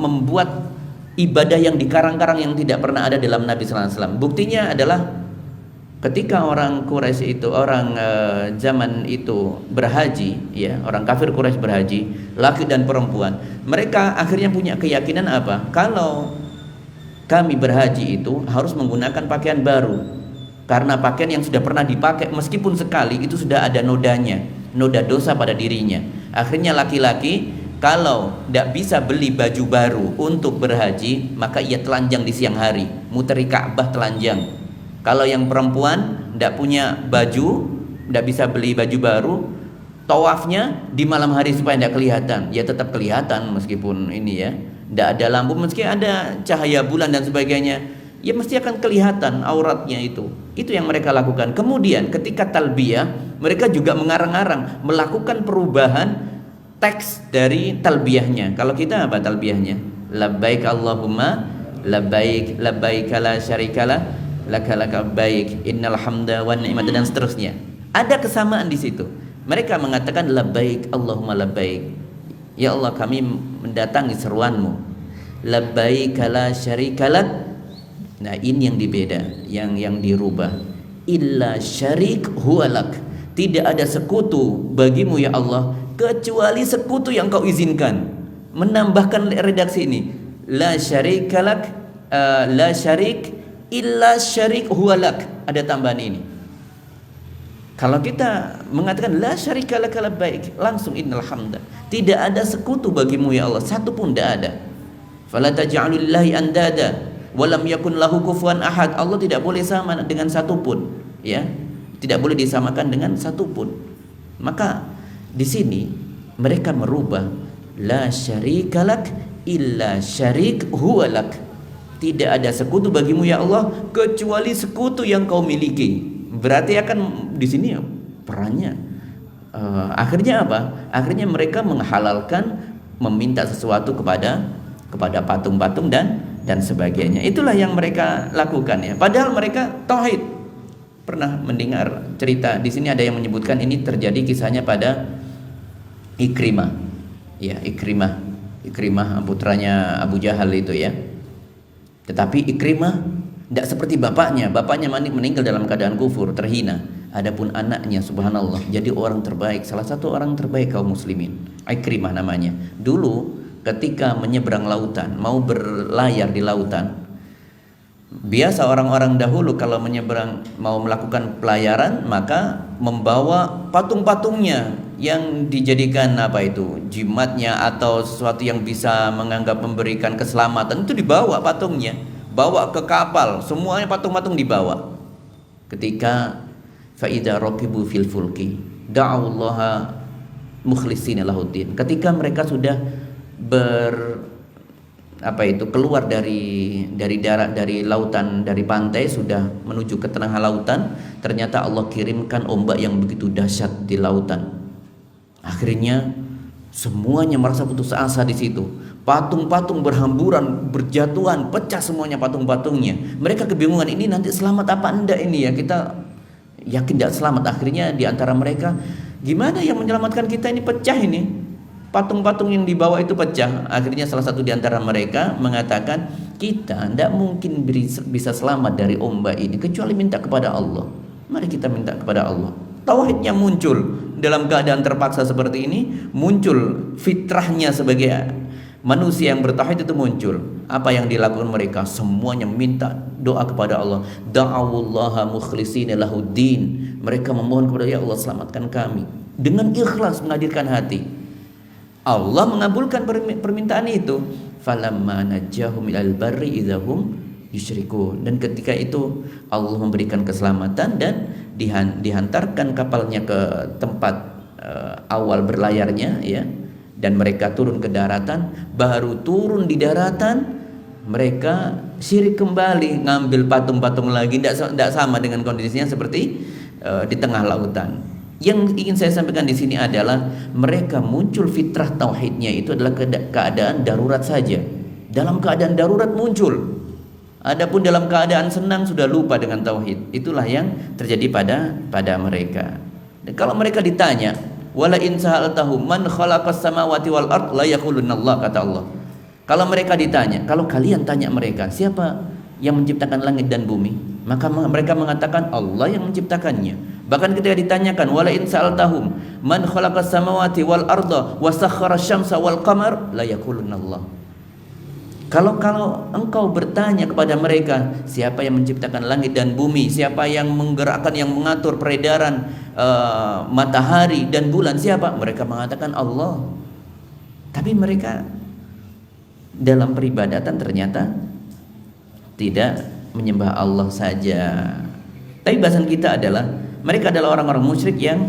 A: membuat ibadah yang dikarang-karang yang tidak pernah ada dalam Nabi sallallahu alaihi wasallam. Buktinya adalah ketika orang Quraisy itu, orang zaman itu berhaji, ya, orang kafir Quraisy berhaji, laki dan perempuan, mereka akhirnya punya keyakinan apa? Kalau kami berhaji itu harus menggunakan pakaian baru. Karena pakaian yang sudah pernah dipakai meskipun sekali itu sudah ada nodanya, noda dosa pada dirinya. Akhirnya laki-laki kalau tidak bisa beli baju baru untuk berhaji, maka ia telanjang di siang hari, muteri Ka'bah telanjang. Kalau yang perempuan tidak punya baju, tidak bisa beli baju baru, tawafnya di malam hari supaya tidak kelihatan. Ya tetap kelihatan meskipun ini ya, tidak ada lampu, meski ada cahaya bulan dan sebagainya, ya mesti akan kelihatan auratnya itu. Itu yang mereka lakukan. Kemudian ketika talbiyah, mereka juga mengarang-arang, melakukan perubahan teks dari talbiyahnya. Kalau kita apa talbiyahnya? Labbaik Allahumma labbaik, labbaik la syarikalah laka labbaik, innal hamda wan ni'mata dan seterusnya. Ada kesamaan di situ. Mereka mengatakan labbaik Allahumma labbaik. Ya Allah, kami mendatangi seruanmu. Labbaik la syarikalah. Nah, ini yang dibeda, yang dirubah. Illa syarik huwalak. Tidak ada sekutu bagimu ya Allah kecuali sekutu yang kau izinkan. Menambahkan redaksi ini, la syarikalak, la syarik illa syarik huwalak. Ada tambahan ini. Kalau kita mengatakan la syarikalak labbaik, langsung innal hamda. Tidak ada sekutu bagimu ya Allah, satu pun tidak ada. Fala taj'alulillahi andada walam yakun lahu kufuwan ahad. Allah tidak boleh sama dengan satupun, ya, tidak boleh disamakan dengan satupun. Maka di sini mereka merubah la syarikalak illa syarik huwalak. Tidak ada sekutu bagimu ya Allah kecuali sekutu yang kau miliki. Berarti akan di sini perannya akhirnya apa? Akhirnya mereka menghalalkan meminta sesuatu kepada patung-patung dan sebagainya. Itulah yang mereka lakukan, ya. Padahal mereka tauhid. Pernah mendengar cerita di sini, ada yang menyebutkan ini terjadi kisahnya pada Ikrimah. Ya, Ikrimah putranya Abu Jahal itu, ya. Tetapi Ikrimah tidak seperti bapaknya. Bapaknya meninggal dalam keadaan kufur, terhina. Adapun anaknya, subhanallah, jadi orang terbaik, salah satu orang terbaik kaum muslimin. Ikrimah namanya. Dulu ketika menyeberang lautan, mau berlayar di lautan, biasa orang-orang dahulu kalau menyeberang, mau melakukan pelayaran, maka membawa patung-patungnya yang dijadikan apa itu, jimatnya atau sesuatu yang bisa menganggap memberikan keselamatan, itu dibawa patungnya, bawa ke kapal, semuanya patung-patung dibawa. Ketika faida raqibu fil fulki da'allaha mukhlishina lahuddin, ketika mereka sudah keluar dari darat, dari lautan, dari pantai, sudah menuju ke tengah lautan, ternyata Allah kirimkan ombak yang begitu dahsyat di lautan. Akhirnya semuanya merasa putus asa di situ. Patung-patung berhamburan, berjatuhan, pecah semuanya patung-patungnya. Mereka kebingungan, ini nanti selamat apa enggak ini ya? Kita yakin tidak selamat. Akhirnya di antara mereka, gimana yang menyelamatkan kita, ini pecah ini, patung-patung yang dibawa itu pecah. Akhirnya salah satu di antara mereka mengatakan, kita tidak mungkin bisa selamat dari ombak ini kecuali minta kepada Allah. Mari kita minta kepada Allah. Tauhidnya muncul dalam keadaan terpaksa seperti ini, muncul fitrahnya sebagai manusia yang bertauhid itu muncul. Apa yang dilakukan mereka? Semuanya minta doa kepada Allah. Da'awullaha mukhlisina lahuddin. Mereka memohon kepada ya Allah, selamatkan kami. Dengan ikhlas menghadirkan hati. Allah mengabulkan permintaan itu. Falamma najjahum ilal barri idzahum yusyrikun. Dan ketika itu Allah memberikan keselamatan dan dihantarkan kapalnya ke tempat awal berlayarnya, ya. Dan mereka turun ke daratan. Baru turun di daratan mereka syirik kembali, ngambil patung-patung lagi. Tidak sama dengan kondisinya seperti di tengah lautan. Yang ingin saya sampaikan di sini adalah mereka muncul fitrah tauhidnya itu adalah keadaan darurat saja. Dalam keadaan darurat muncul. Adapun dalam keadaan senang sudah lupa dengan tauhid. Itulah yang terjadi pada mereka. Dan kalau mereka ditanya, wala in sa'altahum man khalaqas samawati wal ard la yaqulunallah, kata Allah. Kalau mereka ditanya, kalau kalian tanya mereka, siapa yang menciptakan langit dan bumi? Maka mereka mengatakan Allah yang menciptakannya. Bahkan ketika ditanyakan, wala in sa'altahum man khalaqas samawati wal arda wa sakhkhara asy-syamsa wal qamar la yaqulunallah. Kalau engkau bertanya kepada mereka, siapa yang menciptakan langit dan bumi, siapa yang menggerakkan, yang mengatur peredaran matahari dan bulan, siapa? Mereka mengatakan Allah. Tapi mereka dalam peribadatan ternyata tidak menyembah Allah saja. Tapi bahasan kita adalah mereka adalah orang-orang musyrik yang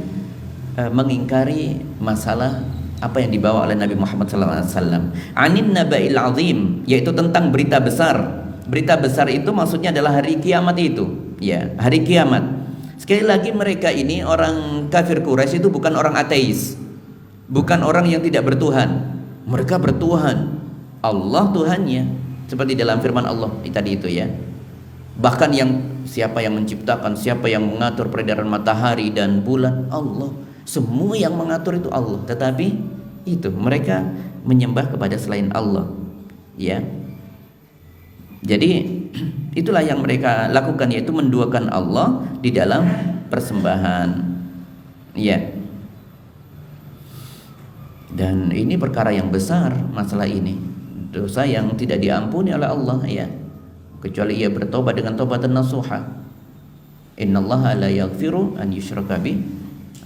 A: mengingkari masalah apa yang dibawa oleh Nabi Muhammad SAW. Anin naba'il azim, yaitu tentang berita besar. Berita besar itu maksudnya adalah hari kiamat itu, ya, hari kiamat. Sekali lagi mereka ini orang kafir Quraisy itu bukan orang ateis, bukan orang yang tidak bertuhan. Mereka bertuhan, Allah Tuhannya, seperti dalam firman Allah tadi itu, ya. Bahkan yang siapa yang menciptakan, siapa yang mengatur peredaran matahari dan bulan, Allah. Semua yang mengatur itu Allah, tetapi itu mereka menyembah kepada selain Allah, ya. Jadi itulah yang mereka lakukan, yaitu menduakan Allah di dalam persembahan, ya. Dan ini perkara yang besar, masalah ini dosa yang tidak diampuni oleh Allah, ya, kecuali ia bertobat dengan taubatan nasuha. Innallaha la yaghfiru an yushraka bih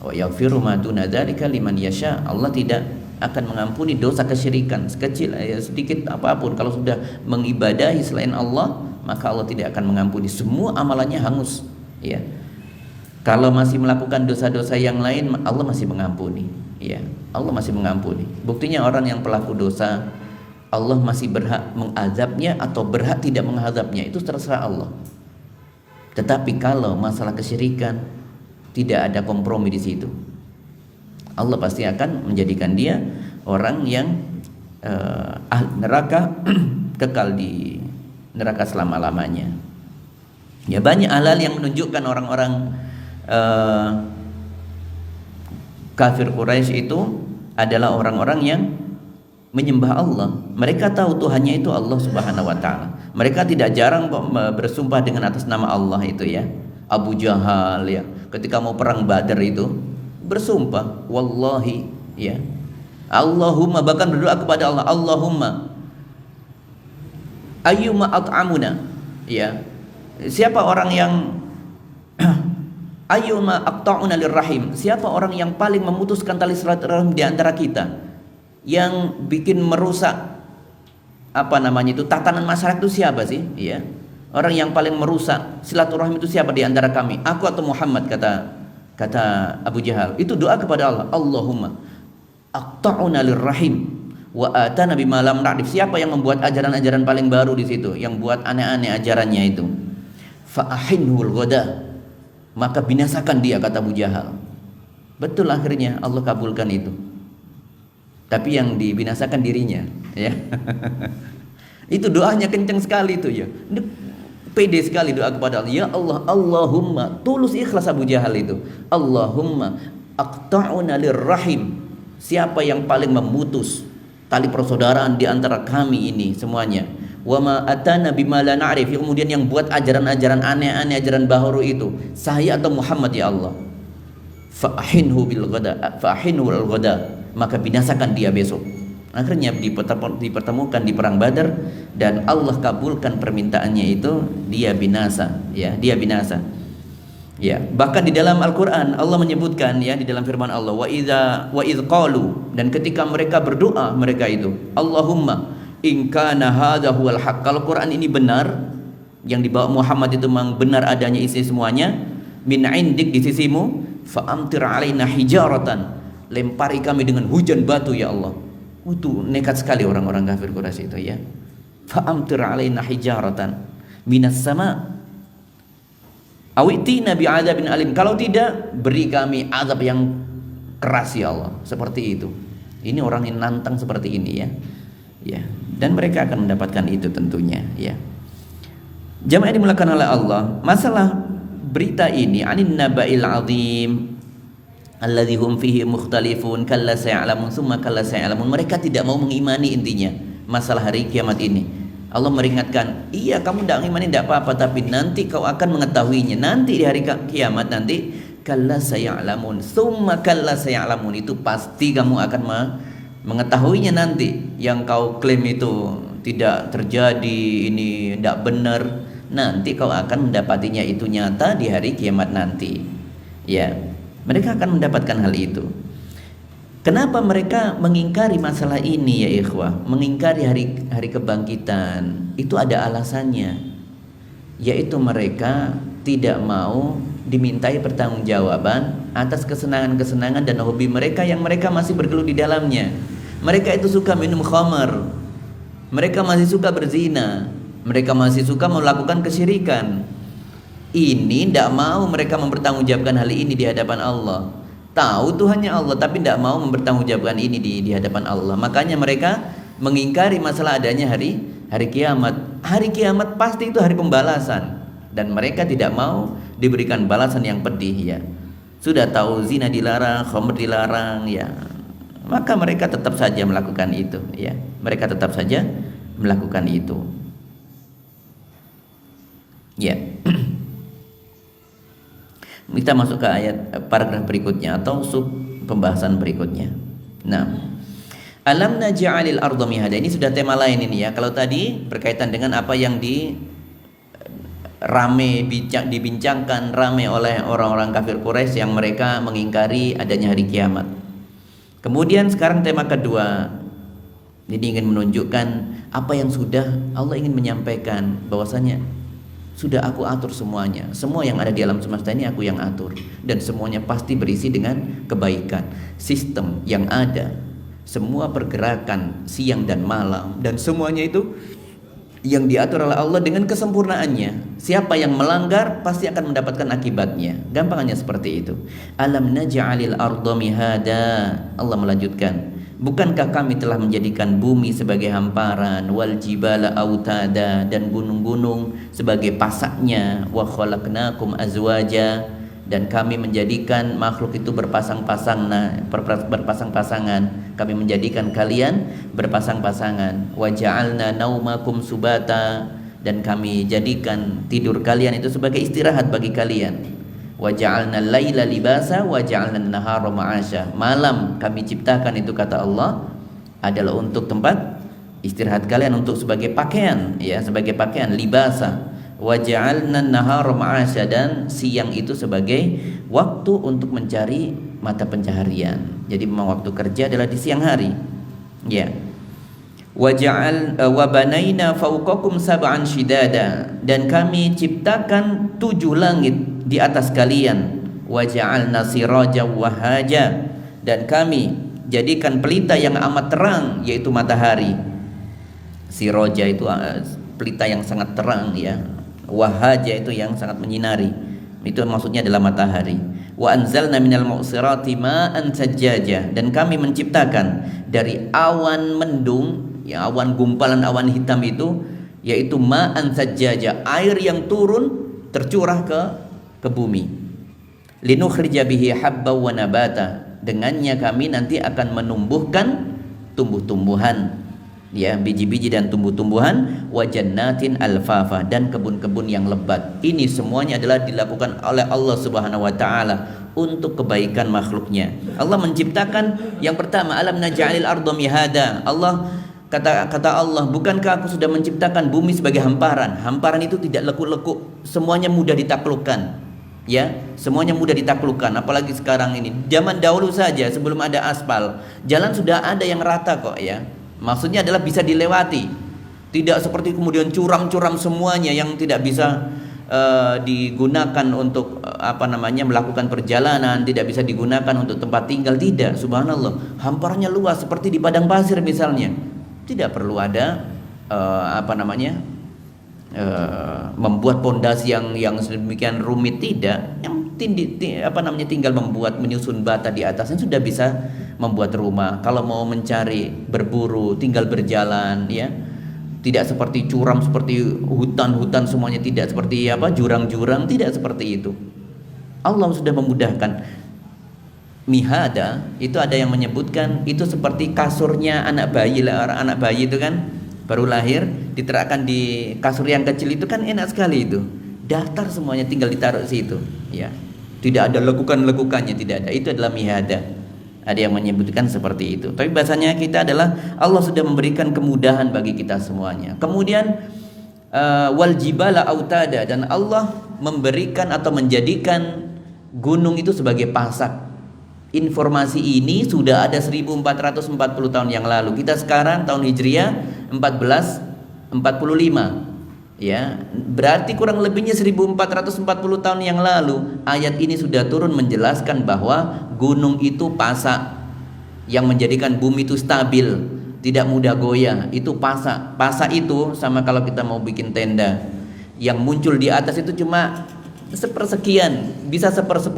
A: wa yaghfiru ma duna dzalika liman yasha. Allah tidak akan mengampuni dosa kesyirikan sekecil, sedikit apapun. Kalau sudah mengibadahi selain Allah, maka Allah tidak akan mengampuni. Semua amalannya hangus, ya. Kalau masih melakukan dosa-dosa yang lain, Allah masih mengampuni, ya. Allah masih mengampuni. Buktinya orang yang pelaku dosa, Allah masih berhak mengazabnya atau berhak tidak mengazabnya, itu terserah Allah. Tetapi kalau masalah kesyirikan, tidak ada kompromi di situ. Allah pasti akan menjadikan dia orang yang neraka, kekal di neraka selama-lamanya. Ya, banyak hal yang menunjukkan orang-orang kafir Quraisy itu adalah orang-orang yang menyembah Allah. Mereka tahu Tuhannya itu Allah Subhanahu wa taala. Mereka tidak jarang kok bersumpah dengan atas nama Allah itu, ya. Abu Jahal, ya, ketika mau perang Badar itu bersumpah, wallahi, ya, Allahumma, bahkan berdoa kepada Allah, Allahumma ayyuma at'amuna, ya, siapa orang yang ayyuma aqta'una lirrahim, siapa orang yang paling memutuskan tali silaturahim di antara kita, yang bikin merusak apa namanya itu tatanan masyarakat itu siapa sih, ya. Orang yang paling merusak silaturahim itu siapa di antara kami? Aku atau Muhammad, kata Abu Jahal. Itu doa kepada Allah. Allahumma aqta'una lirrahim wa atana bima lam na'rif. Siapa yang membuat ajaran-ajaran paling baru di situ, yang buat aneh-aneh ajarannya itu? Fa ahinhul ghada. Maka binasakan dia, kata Abu Jahal. Betul, akhirnya Allah kabulkan itu. Tapi yang dibinasakan dirinya, ya. Itu doanya kencang sekali itu, ya. Pede sekali doa kepada Allah. Ya Allah, Allahumma, tulus ikhlas Abu Jahal itu. Allahumma aqta'una lirrahim. Siapa yang paling memutus tali persaudaraan di antara kami ini semuanya. wa ma atana bima la na'rif, kemudian yang buat ajaran-ajaran aneh-aneh, ajaran baharu itu, saya atau Muhammad ya Allah, fa'ahinhu bil ghada, fa'ahinhu al ghada, maka binasakan dia besok. Akhirnya dipertemukan di perang Badar dan Allah kabulkan permintaannya itu, dia binasa, ya, dia binasa. Ya, bahkan di dalam Al-Qur'an Allah menyebutkan, ya, di dalam firman Allah, wa idz qalu, dan ketika mereka berdoa mereka itu, Allahumma in kana hadza huwal haq, kalau Quran ini benar, yang dibawa Muhammad itu memang benar adanya isi semuanya, min indik, di sisimu, fa amtir alaina hijaratan, lempari kami dengan hujan batu ya Allah. Itu nekat sekali orang-orang kafir Quraisy itu, ya. Fa amtir alaina hijaratan minas sama awitina bi'adzabin alim, kalau tidak beri kami azab yang keras ya Allah. Seperti itu. Ini orang yang nantang seperti ini, ya. Ya, dan mereka akan mendapatkan itu tentunya, ya. Jamaah dimulakan oleh Allah, masalah berita ini anin naba'il azim alladzi hum fihi mukhtalifun kalla sayalamun summa kalla sayalamun, mereka tidak mau mengimani intinya masalah hari kiamat ini. Allah meringatkan, iya kamu tidak mengimani tidak apa-apa, tapi nanti kau akan mengetahuinya, nanti di hari kiamat nanti, kalla sayalamun summa kalla sayalamun, itu pasti kamu akan mengetahuinya nanti. Yang kau klaim itu tidak terjadi, ini tidak benar, nanti kau akan mendapatinya itu nyata di hari kiamat nanti, ya. Mereka akan mendapatkan hal itu. Kenapa mereka mengingkari masalah ini, ya ikhwah? Mengingkari hari kebangkitan itu ada alasannya, yaitu mereka tidak mau dimintai pertanggungjawaban atas kesenangan-kesenangan dan hobi mereka yang mereka masih bergelut di dalamnya. Mereka itu suka minum khamar, mereka masih suka berzina, mereka masih suka melakukan kesyirikan. Ini tidak mau mereka mempertanggungjawabkan hal ini di hadapan Allah. Tahu Tuhannya Allah, tapi tidak mau mempertanggungjawabkan ini di hadapan Allah. Makanya mereka mengingkari masalah adanya hari kiamat. Hari kiamat pasti itu hari pembalasan, dan mereka tidak mau diberikan balasan yang pedih, ya. Sudah tahu zina dilarang, khamr dilarang, ya, maka mereka tetap saja melakukan itu, ya. Mereka tetap saja melakukan itu, ya. Kita masuk ke ayat paragraf berikutnya atau sub pembahasan berikutnya. Nah, alam naj'alil arda mihada, ini sudah tema lain ini, ya. Kalau tadi berkaitan dengan apa yang dibincangkan rame oleh orang-orang kafir Quraisy yang mereka mengingkari adanya hari kiamat. Kemudian sekarang tema kedua, ini ingin menunjukkan apa yang sudah Allah ingin menyampaikan, bahwasanya sudah aku atur semuanya. Semua yang ada di alam semesta ini aku yang atur, dan semuanya pasti berisi dengan kebaikan. Sistem yang ada, semua pergerakan siang dan malam, dan semuanya itu yang diatur oleh Allah dengan kesempurnaannya. Siapa yang melanggar pasti akan mendapatkan akibatnya. Gampangnya seperti itu. Alam naj'alil arda mihada, Allah melanjutkan, bukankah kami telah menjadikan bumi sebagai hamparan, wal jibala autada, dan gunung-gunung sebagai pasaknya, wa khalaqnakum azwaja, dan kami menjadikan makhluk itu berpasang-pasangan. Kami menjadikan kalian berpasang-pasangan. Wa ja'alna naumakum subata, dan kami jadikan tidur kalian itu sebagai istirahat bagi kalian. Wa ja'alna laila libasa wa ja'alna nahara ma'asha, malam kami ciptakan itu, kata Allah, adalah untuk tempat istirahat kalian, untuk sebagai pakaian, ya, sebagai pakaian, libasa. Wa ja'alna nahara ma'asha, dan siang itu sebagai waktu untuk mencari mata pencaharian. Jadi memang waktu kerja adalah di siang hari, ya. Wa banaina fawqakum sab'an shidada, dan kami ciptakan 7 langit di atas kalian. Wa ja'alna siraja wahaja, dan kami jadikan pelita yang amat terang, yaitu matahari. Siraja itu pelita yang sangat terang, ya. Wahaja itu yang sangat menyinari, itu maksudnya adalah matahari. Wa anzalna minal mu'sirati ma'an sajjaja, dan kami menciptakan dari awan mendung, ya, awan gumpalan awan hitam itu, yaitu ma'an sajjaja, air yang turun tercurah ke bumi. Linukhrija bihi habba wa nabata, dengannya kami nanti akan menumbuhkan tumbuh-tumbuhan ya, biji-biji dan tumbuh-tumbuhan, wa jannatin alfafa, dan kebun-kebun yang lebat. Ini semuanya adalah dilakukan oleh Allah Subhanahu wa taala untuk kebaikan makhluknya. Allah menciptakan yang pertama, alam naj'alil arda mihada. Allah kata Allah, bukankah aku sudah menciptakan bumi sebagai hamparan? Hamparan itu tidak lekuk-lekuk, semuanya mudah ditaklukkan. Ya, semuanya mudah ditaklukkan. Apalagi sekarang ini, zaman dahulu saja sebelum ada aspal, jalan sudah ada yang rata kok ya. Maksudnya adalah bisa dilewati, tidak seperti kemudian curam-curam semuanya yang tidak bisa digunakan untuk melakukan perjalanan, tidak bisa digunakan untuk tempat tinggal. Tidak, subhanallah, hamparannya luas seperti di padang pasir misalnya. Tidak perlu ada membuat pondasi yang sedemikian rumit, tidak. Yang tinggal menyusun bata di atasnya sudah bisa membuat rumah. Kalau mau mencari, berburu, tinggal berjalan, ya. Tidak seperti curam, seperti hutan-hutan semuanya, tidak seperti jurang-jurang, tidak seperti itu. Allah sudah memudahkan. Mihada itu ada yang menyebutkan itu seperti kasurnya anak bayi. Anak bayi itu kan baru lahir, diterapkan di kasur yang kecil itu kan enak sekali itu. Datar semuanya, tinggal ditaruh situ, ya. Tidak ada lekukan-lekukannya, tidak ada. Itu adalah mihada. Ada yang menyebutkan seperti itu. Tapi bahasanya kita adalah Allah sudah memberikan kemudahan bagi kita semuanya. Kemudian wal jibala autada, dan Allah memberikan atau menjadikan gunung itu sebagai pasak. Informasi ini sudah ada 1440 tahun yang lalu. Kita sekarang tahun Hijriah 1445. Ya, berarti kurang lebihnya 1440 tahun yang lalu ayat ini sudah turun menjelaskan bahwa gunung itu pasak, yang menjadikan bumi itu stabil, tidak mudah goyah. Itu pasak. Pasak itu sama kalau kita mau bikin tenda, yang muncul di atas itu cuma sepersekian, bisa 1/10,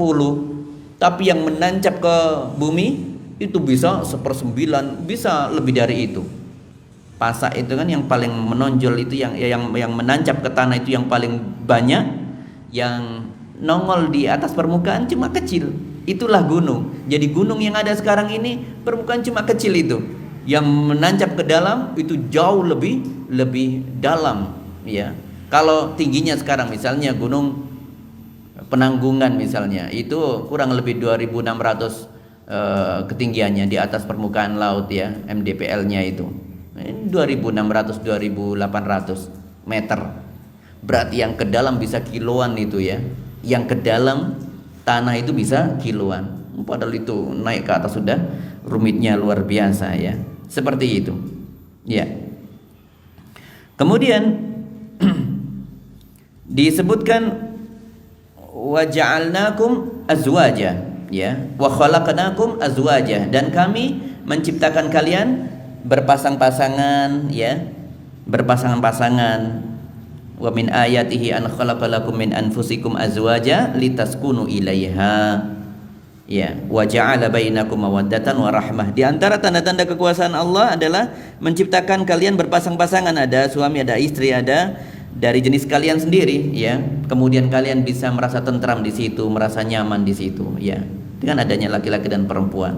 A: tapi yang menancap ke bumi itu bisa 1/9, bisa lebih dari itu. Pasak itu kan yang paling menonjol, itu yang menancap ke tanah itu yang paling banyak, yang nongol di atas permukaan cuma kecil. Itulah gunung. Jadi gunung yang ada sekarang ini permukaan cuma kecil itu. Yang menancap ke dalam itu jauh lebih dalam, ya. Kalau tingginya sekarang misalnya Gunung Penanggungan misalnya, itu kurang lebih 2600 ketinggiannya di atas permukaan laut, ya, MDPL-nya itu. 2600 2800 meter. Berarti yang ke dalam bisa kiloan itu, ya. Yang ke dalam tanah itu bisa kiloan. Padahal itu naik ke atas sudah rumitnya luar biasa, ya. Seperti itu. Ya. Kemudian disebutkan wa ja'alnakum azwaja, ya. Wa khalaqnakum azwaja, dan kami menciptakan kalian berpasang-pasangan, ya, berpasang-pasangan. Wa min ayatihi an khalaqalakum min anfusikum azwaja litaskunu ilaiha, ya, wa ja'ala bainakum mawaddatan wa rahmah. Di antara tanda-tanda kekuasaan Allah adalah menciptakan kalian berpasang-pasangan, ada suami, ada istri, ada dari jenis kalian sendiri, ya. Kemudian kalian bisa merasa tentram di situ, merasa nyaman di situ, ya, dengan adanya laki-laki dan perempuan.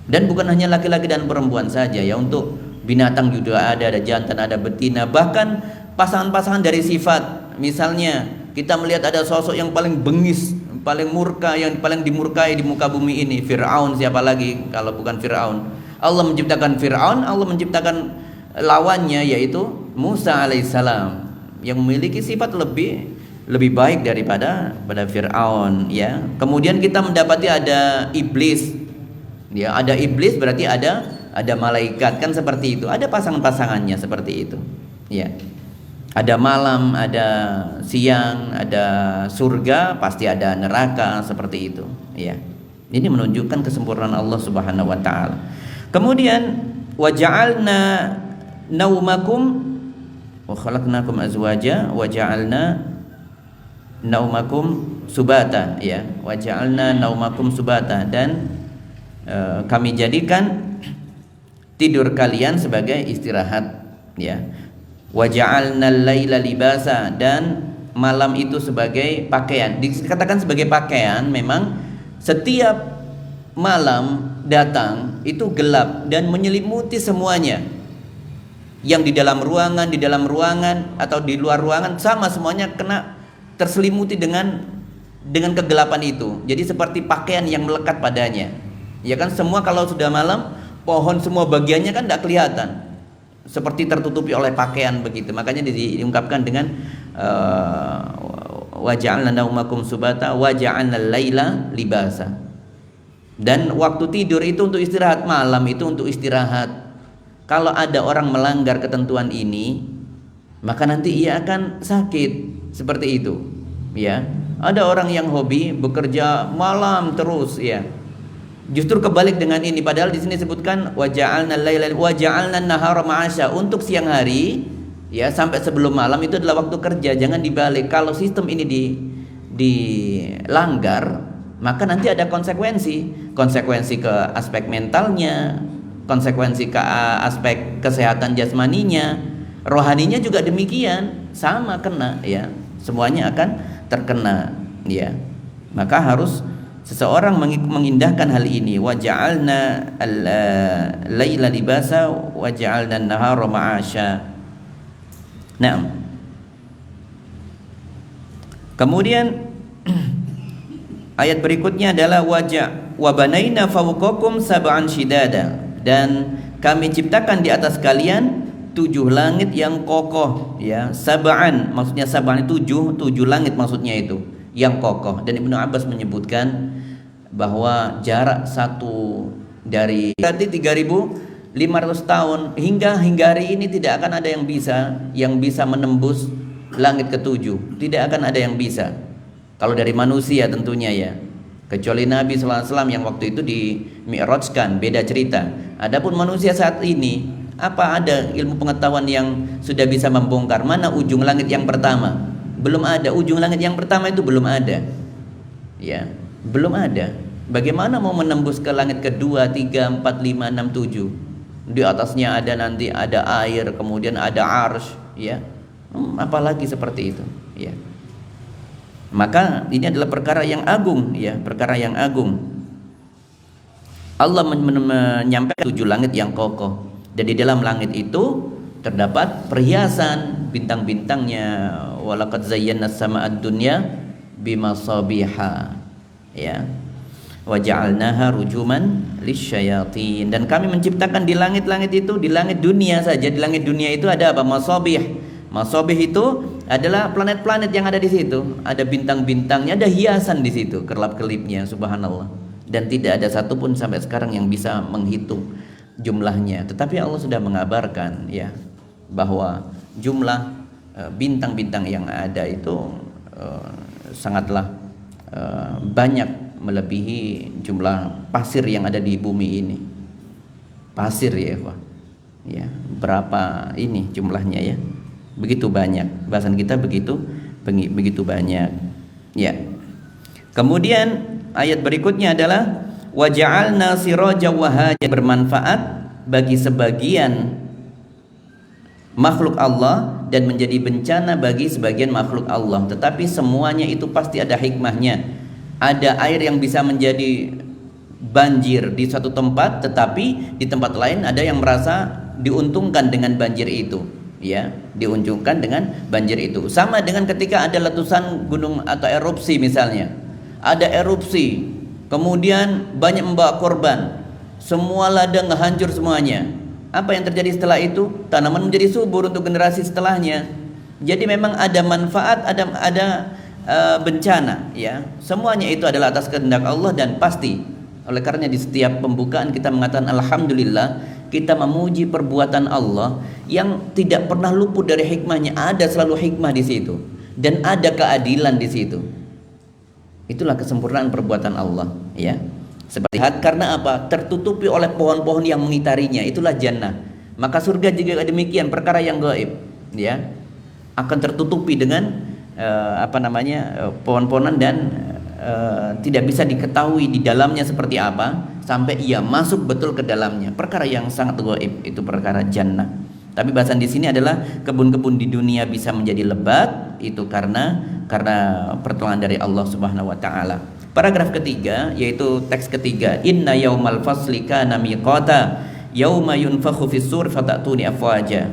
A: Dan bukan hanya laki-laki dan perempuan saja, ya, untuk binatang juga ada jantan, ada betina, bahkan pasangan-pasangan dari sifat. Misalnya kita melihat ada sosok yang paling bengis, paling murka, yang paling dimurkai di muka bumi ini, Fir'aun. Siapa lagi kalau bukan Fir'aun? Allah menciptakan Fir'aun, Allah menciptakan lawannya yaitu Musa alaihissalam, yang memiliki sifat lebih baik daripada Fir'aun, ya. Kemudian kita mendapati ada iblis. Ya, ada iblis berarti ada malaikat, kan seperti itu. Ada pasangan-pasangannya seperti itu. Ya. Ada malam, ada siang, ada surga, pasti ada neraka, seperti itu, ya. Ini menunjukkan kesempurnaan Allah Subhanahu wa taala. Kemudian wa ja'alna naumakum wa khalaqnakum azwaja wa ja'alna naumakum subata, ya. Wa ja'alna naumakum subata, dan kami jadikan tidur kalian sebagai istirahat, ya. Wa ja'alnal laila libasa, dan malam itu sebagai pakaian. Dikatakan sebagai pakaian, memang setiap malam datang itu gelap dan menyelimuti semuanya. Yang di dalam ruangan atau di luar ruangan sama semuanya kena terselimuti dengan kegelapan itu. Jadi seperti pakaian yang melekat padanya. Ya kan, semua kalau sudah malam, pohon semua bagiannya kan tidak kelihatan, seperti tertutupi oleh pakaian begitu. Makanya diungkapkan dengan wa ja'alna naumakum subata wa ja'alna al-laila libasa. Dan waktu tidur itu untuk istirahat, malam itu untuk istirahat. Kalau ada orang melanggar ketentuan ini, maka nanti ia akan sakit seperti itu. Ya, ada orang yang hobi bekerja malam terus, ya. Justru kebalik dengan ini, padahal di sini disebutkan wa ja'alna al-laila wa ja'alna an-nahara ma'asya, untuk siang hari ya sampai sebelum malam itu adalah waktu kerja. Jangan dibalik. Kalau sistem ini dilanggar, maka nanti ada konsekuensi ke aspek mentalnya, konsekuensi ke aspek kesehatan jasmaninya, rohaninya juga demikian, sama kena, ya. Semuanya akan terkena, ya. Maka harus seseorang mengindahkan hal ini. Wa ja'alna al-laila libasa wa ja'alna an-nahara ma'asya. Naam. Kemudian ayat berikutnya adalah wa banaina fawqakum sab'an shidada, dan kami ciptakan di atas kalian 7 langit yang kokoh, ya. Sab'an maksudnya sab'an 7 langit maksudnya itu yang kokoh. Dan Ibnu Abbas menyebutkan bahwa jarak satu dari berarti 3.500 tahun hingga hari ini tidak akan ada yang bisa menembus langit ke-7. Tidak akan ada yang bisa. Kalau dari manusia tentunya, ya. Kecuali Nabi SAW yang waktu itu di Mi'rajkan, beda cerita. Adapun manusia saat ini, apa ada ilmu pengetahuan yang sudah bisa membongkar mana ujung langit yang pertama? Belum ada. Ujung langit yang pertama itu belum ada, ya, belum ada. Bagaimana mau menembus ke langit kedua, 3, 4, 5, 6, 7? Di atasnya nanti ada air, kemudian ada arsy, ya. Apalagi seperti itu, ya. Maka ini adalah perkara yang agung, ya, perkara yang agung. Allah menyampaikan 7 langit yang kokoh, dan di dalam langit itu terdapat perhiasan bintang-bintangnya. Walaqad zayyana as-sama'ad dunya bimasabiha, ya. Wa ja'alnaha rujuman lisyayatin, dan kami menciptakan di langit-langit itu, di langit dunia saja, di langit dunia itu ada apa? Masabih. Masabih itu adalah planet-planet yang ada di situ, ada bintang-bintangnya, ada hiasan di situ, kelap-kelipnya, subhanallah. Dan tidak ada satupun sampai sekarang yang bisa menghitung jumlahnya. Tetapi Allah sudah mengabarkan, ya, bahwa jumlah bintang-bintang yang ada itu sangatlah banyak, melebihi jumlah pasir yang ada di bumi ini. Pasir, ya, Pak. Ya, berapa ini jumlahnya, ya? Begitu banyak. Bahasan kita begitu banyak, ya. Kemudian ayat berikutnya adalah wa ja'alna sirajan wahaja, bermanfaat bagi sebagian makhluk Allah dan menjadi bencana bagi sebagian makhluk Allah. Tetapi semuanya itu pasti ada hikmahnya. Ada air yang bisa menjadi banjir di suatu tempat, tetapi di tempat lain ada yang merasa diuntungkan dengan banjir itu, ya, diuntungkan dengan banjir itu. Sama dengan ketika ada letusan gunung atau erupsi misalnya. Ada erupsi, kemudian banyak membawa korban, semua ladang hancur semuanya. Apa yang terjadi setelah itu? Tanaman menjadi subur untuk generasi setelahnya. Jadi memang ada manfaat, ada bencana, ya. Semuanya itu adalah atas kehendak Allah dan pasti. Oleh karena di setiap pembukaan kita mengatakan alhamdulillah, kita memuji perbuatan Allah yang tidak pernah luput dari hikmahnya. Ada selalu hikmah di situ dan ada keadilan di situ. Itulah kesempurnaan perbuatan Allah, ya. Seperti karena apa? Tertutupi oleh pohon-pohon yang mengitarinya, itulah jannah. Maka surga juga demikian, perkara yang gaib, ya, akan tertutupi dengan pohon-pohonan dan tidak bisa diketahui di dalamnya seperti apa sampai ia masuk betul ke dalamnya. Perkara yang sangat gaib, itu perkara jannah. Tapi bahasan di sini adalah kebun-kebun di dunia bisa menjadi lebat, itu karena pertolongan dari Allah Subhanahu wa taala. Paragraf ketiga, yaitu teks ketiga, inna yaumal fasli kana miqata, yauma yunfakhu fis sur fatatuna afwaja.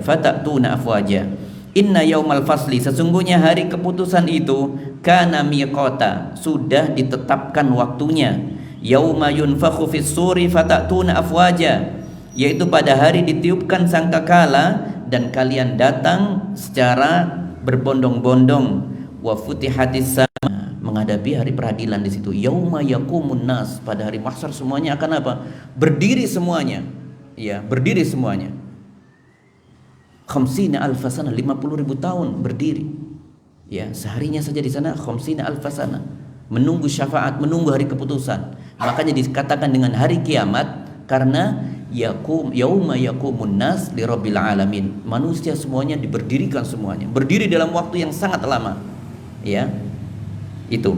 A: Inna yaumal fasli, sesungguhnya hari keputusan itu, kana miqata, sudah ditetapkan waktunya. Yauma yunfakhu fis suri fatatuna afwaja, yaitu pada hari ditiupkan sangkakala dan kalian datang secara berbondong-bondong. Wa futihatis sama, menghadapi hari peradilan di situ. Yauma yaqumun nas, pada hari mahsyar semuanya akan apa? Berdiri semuanya. Ya, berdiri semuanya. Khamsina alfasana, 50.000 tahun berdiri. Ya, seharinya saja di sana khamsina alfasana, menunggu syafaat, menunggu hari keputusan. Makanya dikatakan dengan hari kiamat karena yauma yaqumun nas li rabbil alamin. Manusia semuanya diberdirikan semuanya. Berdiri dalam waktu yang sangat lama. Ya. Itu.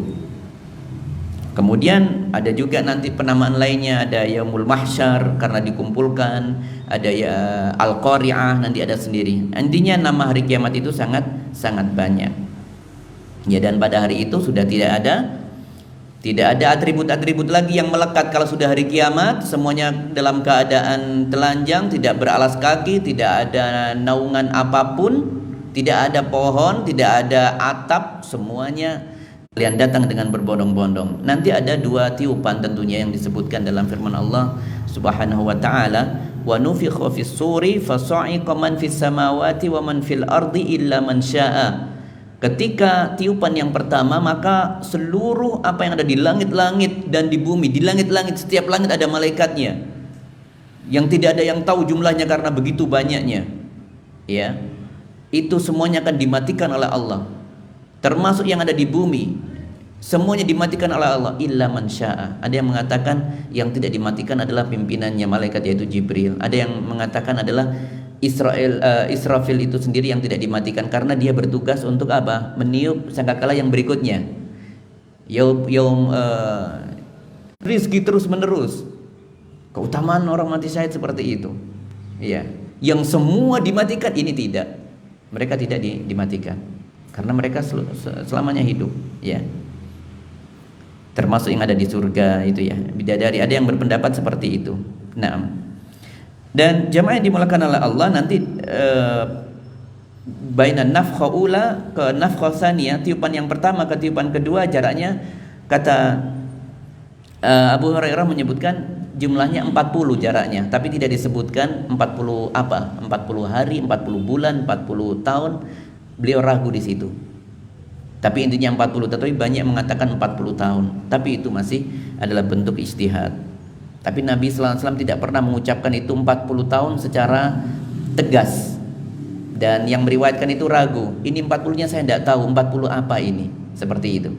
A: Kemudian ada juga nanti penamaan lainnya, ada yaumul mahsyar karena dikumpulkan, ada ya al-qari'ah, nanti ada sendiri. Intinya nama hari kiamat itu sangat banyak. Ya, dan pada hari itu sudah tidak ada atribut-atribut lagi yang melekat. Kalau sudah hari kiamat, semuanya dalam keadaan telanjang, tidak beralas kaki, tidak ada naungan apapun, tidak ada pohon, tidak ada atap, semuanya kalian datang dengan berbondong-bondong. Nanti ada 2 tiupan tentunya yang disebutkan dalam firman Allah Subhanahu wa taala, wa nufikha fis suri fasa'iqa man fis samawati wa man fil ardi illa man syaa. Ketika tiupan yang pertama, maka seluruh apa yang ada di langit-langit dan di bumi, di langit-langit, setiap langit ada malaikatnya yang tidak ada yang tahu jumlahnya karena begitu banyaknya. Ya, itu semuanya akan dimatikan oleh Allah. Termasuk yang ada di bumi, semuanya dimatikan oleh Allah illa man syaa. Ada yang mengatakan yang tidak dimatikan adalah pimpinannya malaikat, yaitu Jibril. Ada yang mengatakan adalah Israfil itu sendiri yang tidak dimatikan karena dia bertugas untuk apa? Meniup sangkakala yang berikutnya. Rizki terus menerus. Keutamaan orang mati syahid seperti itu. Ya, yang semua dimatikan, ini tidak. Mereka tidak dimatikan karena mereka selamanya hidup, ya. Termasuk yang ada di surga itu, ya, bidadari. Ada yang berpendapat seperti itu. Nah, dan jamaah yang dimulakan oleh Allah nanti bainan nafkha ula ke nafkha tsaniyah, tiupan yang pertama ke tiupan kedua jaraknya, kata Abu Hurairah menyebutkan jumlahnya 40 jaraknya, tapi tidak disebutkan 40 apa, 40 hari, 40 bulan, 40 tahun. Beliau ragu di situ. Tapi intinya 40, tetapi banyak mengatakan 40 tahun. Tapi itu masih adalah bentuk ijtihad. Tapi Nabi sallallahu alaihi wasallam tidak pernah mengucapkan itu 40 tahun secara tegas. Dan yang meriwayatkan itu ragu. Ini 40-nya saya tidak tahu 40 apa ini. Seperti itu.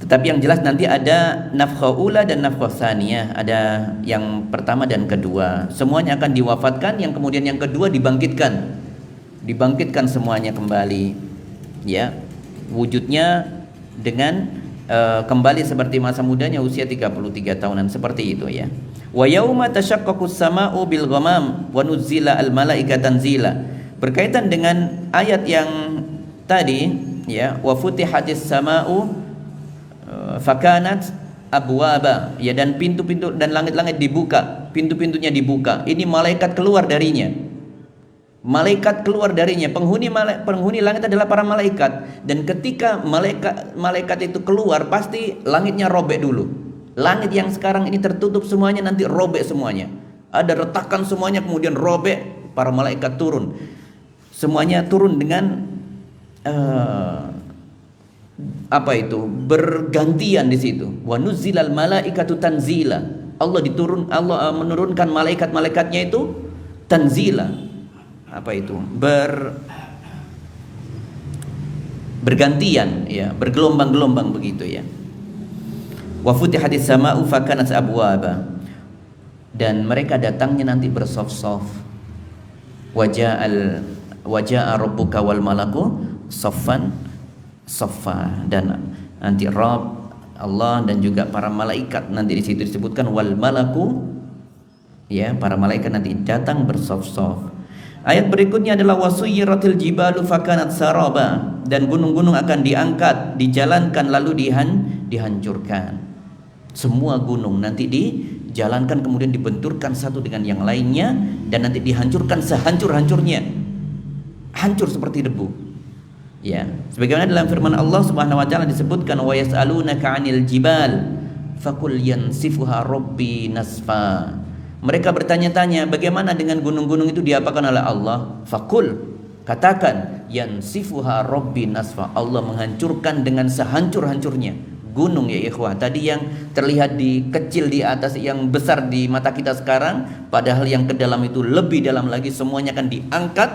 A: Tetapi yang jelas nanti ada nafkha ula dan nafkha tsaniyah, ada yang pertama dan kedua. Semuanya akan diwafatkan, yang kemudian yang kedua dibangkitkan semuanya kembali, ya, wujudnya dengan kembali seperti masa mudanya, usia 33 tahunan, seperti itu, ya. Wa yauma tashaqqaqus sama'u bil ghamam wa nuzzila al malaikata tanzila. Berkaitan dengan ayat yang tadi, ya, wa futihatis sama'u fakanat abwaba, ya, dan pintu-pintu dan langit-langit dibuka, pintu-pintunya dibuka. Ini malaikat keluar darinya. Malaikat keluar darinya. Penghuni langit adalah para malaikat. Dan ketika malaikat itu keluar, pasti langitnya robek dulu. Langit yang sekarang ini tertutup semuanya nanti robek semuanya. Ada retakan semuanya, kemudian robek. Para malaikat turun. Semuanya turun dengan bergantian di situ. Wa nuzzilal malaikatu tanzila. Allah menurunkan malaikat-malaikatnya itu tanzila. Bergantian, ya, bergelombang-gelombang begitu, ya. Wa futihatis sama'u fakanat abwaba, dan mereka datangnya nanti bersof-sof. Waja'a rabbuka wal malaku saffan saffa, dan nanti Rabb Allah dan juga para malaikat nanti di situ disebutkan wal malaku, ya, para malaikat nanti datang bersof-sof. Ayat berikutnya adalah wasuyiratil jibalu fakanat saraba, dan gunung-gunung akan diangkat, dijalankan lalu dihancurkan. Semua gunung nanti dijalankan kemudian dibenturkan satu dengan yang lainnya dan nanti dihancurkan sehancur-hancurnya, hancur seperti debu. Ya, sebagaimana dalam firman Allah Subhanahu wa taala disebutkan wa yas'alunaka 'anil jibal faqul yansifuha rabbi nasfa. Mereka bertanya-tanya bagaimana dengan gunung-gunung itu diapakan oleh Allah? Faqul, katakan, yansifuha rabbi nasfa, Allah menghancurkan dengan sehancur-hancurnya. Gunung ya ikhwah, tadi yang terlihat di kecil di atas, yang besar di mata kita sekarang, padahal yang ke dalam itu lebih dalam lagi, semuanya akan diangkat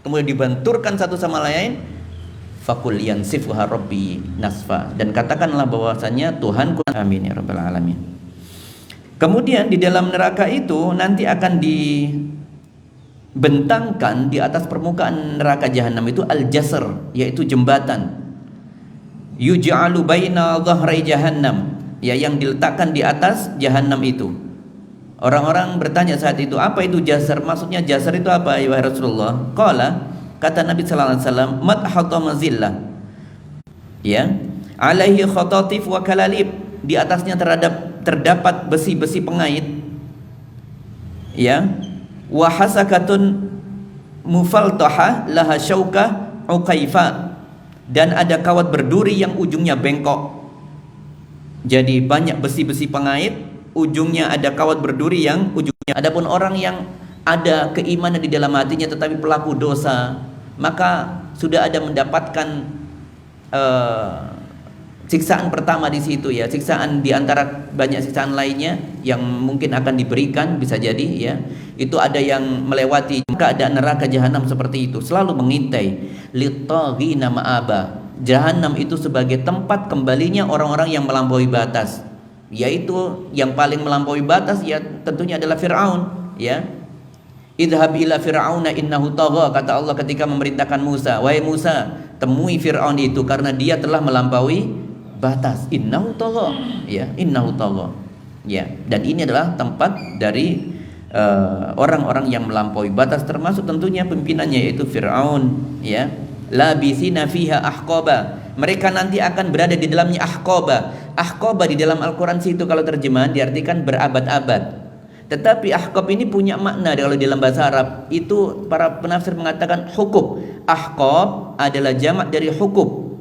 A: kemudian dibenturkan satu sama lain. Fakul yansifuha rabbi nasfa, dan katakanlah bahwasanya Tuhanku, amin ya rabbal alamin. Kemudian di dalam neraka itu nanti akan dibentangkan di atas permukaan neraka jahanam itu al-jasr, yaitu jembatan. Yuj'alu baina dhahrai jahannam, ya, yang diletakkan di atas jahanam itu. Orang-orang bertanya saat itu, apa itu jasar? Maksudnya jasar itu apa ya Rasulullah? Qala, kata Nabi sallallahu alaihi wasallam, madhatama zillah, ya, alaihi khatatif wa kalalib, di atasnya terdapat besi-besi pengait, ya, wa hasakatun mufaltahah laha syaukah uqaifa, dan ada kawat berduri yang ujungnya bengkok. Jadi banyak besi-besi pengait, ujungnya ada kawat berduri yang ujungnya. Adapun orang yang ada keimanan di dalam hatinya tetapi pelaku dosa, maka sudah ada mendapatkan siksaan pertama di situ, ya, siksaan di antara banyak siksaan lainnya yang mungkin akan diberikan, bisa jadi, ya, itu ada yang melewati keadaan neraka jahanam seperti itu, selalu mengintai litaghina ma'aba. Jahanam itu sebagai tempat kembalinya orang-orang yang melampaui batas, yaitu yang paling melampaui batas ya tentunya adalah Fir'aun, ya. Idhab ila fir'auna innahu tagha, kata Allah ketika memerintahkan Musa, wahai Musa, temui Fir'aun itu karena dia telah melampaui batas. Innahu tagha, ya, innahu tagha, ya. Dan ini adalah tempat dari orang-orang yang melampaui batas, termasuk tentunya pimpinannya yaitu Fir'aun, ya. Labithina fiha ahqaba, mereka nanti akan berada di dalamnya ahqaba. Ahqaba di dalam Al-Quran situ kalau terjemahan diartikan berabad-abad. Tetapi ahqab ini punya makna kalau dalam bahasa Arab. Itu para penafsir mengatakan hukub. Ahqab adalah jamak dari hukub.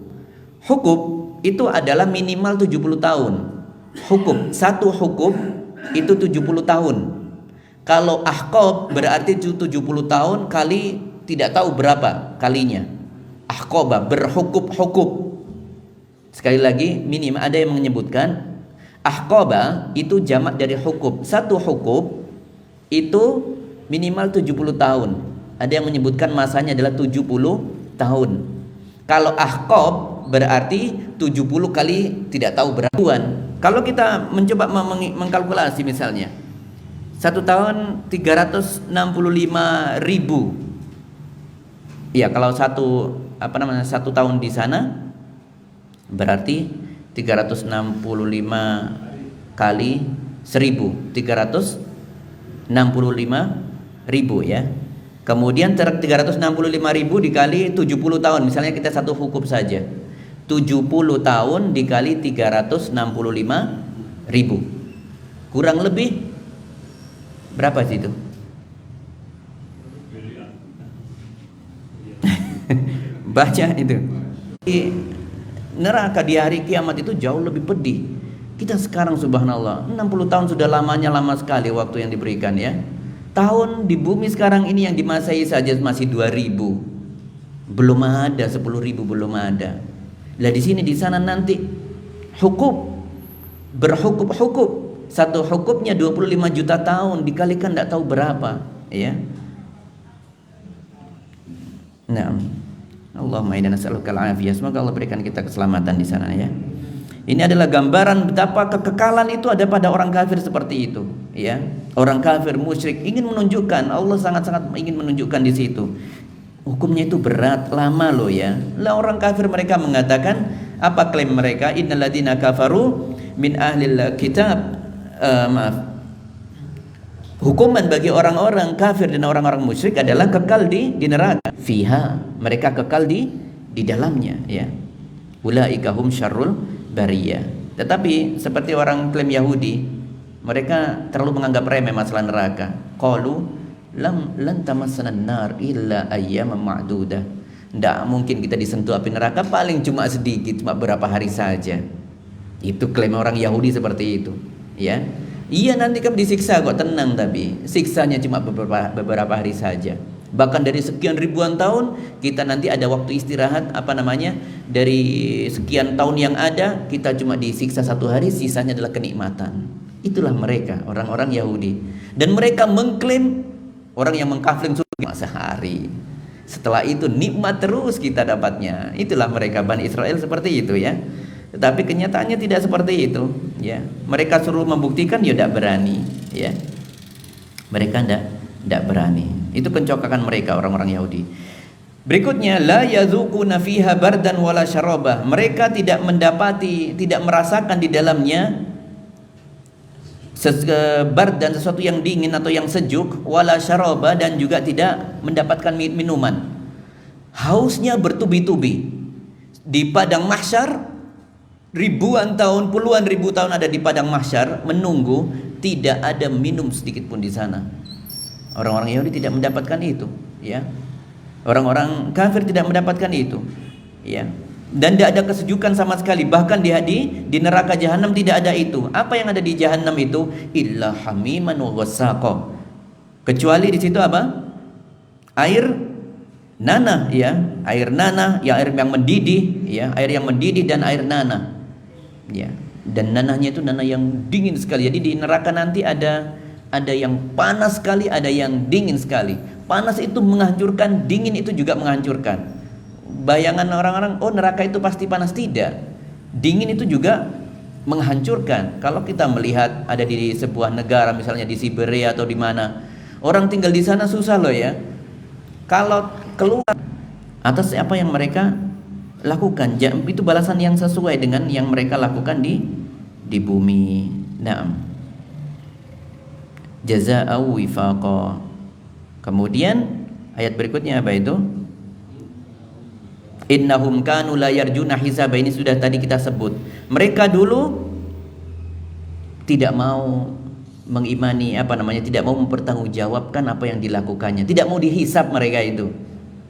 A: Hukub itu adalah minimal 70 tahun. Hukub, satu hukub itu 70 tahun. Kalau ahqab berarti 70 tahun kali tidak tahu berapa kalinya. Ahqaba, berhukub-hukub. Sekali lagi, minimal ada yang menyebutkan ahqaba itu jamak dari hukub. Satu hukub itu minimal 70 tahun. Ada yang menyebutkan masanya adalah 70 tahun. Kalau ahqab berarti 70 kali tidak tahu berapa. Kalau kita mencoba mengkalkulasi misalnya, satu tahun 365.000. Ya, kalau satu tahun di sana berarti 365 kali 1000, 365.000, ya. Kemudian 365.000 dikali 70 tahun, misalnya kita satu hukum saja, 70 tahun dikali 365.000, kurang lebih berapa sih itu? Baca itu. Neraka di hari kiamat itu jauh lebih pedih. Kita sekarang subhanallah 60 tahun sudah lamanya, lama sekali waktu yang diberikan, ya. Tahun di bumi sekarang ini yang dimasai saja masih 2000. Belum ada 10.000, belum ada. Lah di sini di sana nanti hukum berhukum. Satu hukumnya 25 juta tahun dikalikan tidak tahu berapa, ya. Nah, Allahumma inna nas'aluka al-afiyah. Semoga Allah berikan kita keselamatan di sana, ya. Ini adalah gambaran betapa kekekalan itu ada pada orang kafir seperti itu, ya. Orang kafir musyrik ingin menunjukkan, Allah sangat-sangat ingin menunjukkan di situ. Hukumnya itu berat, lama loh, ya. Lah orang kafir mereka mengatakan, apa klaim mereka? Innal ladzina kafaru min ahlil kitab, hukuman bagi orang-orang kafir dan orang-orang musyrik adalah kekal di neraka. Fiha, mereka kekal di dalamnya, ya. Ulaika hum syarrul bariyah. Tetapi seperti orang klaim Yahudi, Mereka terlalu menganggap remeh masalah neraka. Qalu lan tamassana an-nar illa ayyaman ma'dudah. Tidak mungkin kita disentuh api neraka, paling cuma sedikit, cuma beberapa hari saja. Itu klaim orang Yahudi seperti itu, ya. Iya, nanti kamu disiksa kok, tenang, tapi siksanya cuma beberapa hari saja. Bahkan dari sekian ribuan tahun kita nanti ada waktu istirahat, dari sekian tahun yang ada kita cuma disiksa 1 hari, sisanya adalah kenikmatan. Itulah mereka, orang-orang Yahudi. Dan mereka mengklaim orang yang mengkafir surga sehari. Setelah itu nikmat terus kita dapatnya. Itulah mereka, Bani Israel seperti itu, ya. Tetapi kenyataannya tidak seperti itu, ya. Mereka suruh membuktikan, ya tidak berani, ya. Mereka tidak berani. Itu pencokakan mereka, orang-orang Yahudi. Berikutnya, la yazuquna fiha bardan wala syaraba. Mereka tidak merasakan di dalamnya bar dan sesuatu yang dingin atau yang sejuk, wala syaraba, dan juga tidak mendapatkan minuman. Hausnya bertubi-tubi di padang mahsyar, ribuan tahun, puluhan ribu tahun ada di padang mahsyar menunggu, tidak ada minum sedikit pun di sana. Orang-orang Yahudi tidak mendapatkan itu, ya. Orang-orang kafir tidak mendapatkan itu, ya. Dan tidak ada kesejukan sama sekali. Bahkan di neraka jahanam tidak ada itu. Apa yang ada di jahanam itu? Illa hamiman wa ghassaqa. Kecuali di situ apa? Air nanah, ya. Air nanah, ya, air yang mendidih, ya. Air yang mendidih dan air nanah, ya. Dan nanahnya itu nanah yang dingin sekali. Jadi di neraka nanti ada yang panas sekali, ada yang dingin sekali. Panas itu menghancurkan, dingin itu juga menghancurkan. Bayangan orang-orang, oh neraka itu pasti panas, tidak. Dingin itu juga menghancurkan. Kalau kita melihat ada di sebuah negara, misalnya di Siberia atau di mana, orang tinggal di sana susah loh, ya. Kalau keluar atas apa yang mereka lakukan, itu balasan yang sesuai dengan yang mereka lakukan di bumi. Naam. Jazaa'u wifaqa. Kemudian ayat berikutnya apa itu? Innahum kanu la yarjuna hisaba. Ini sudah tadi kita sebut. Mereka dulu tidak mau mengimani tidak mau mempertanggungjawabkan apa yang dilakukannya. Tidak mau dihisab mereka itu.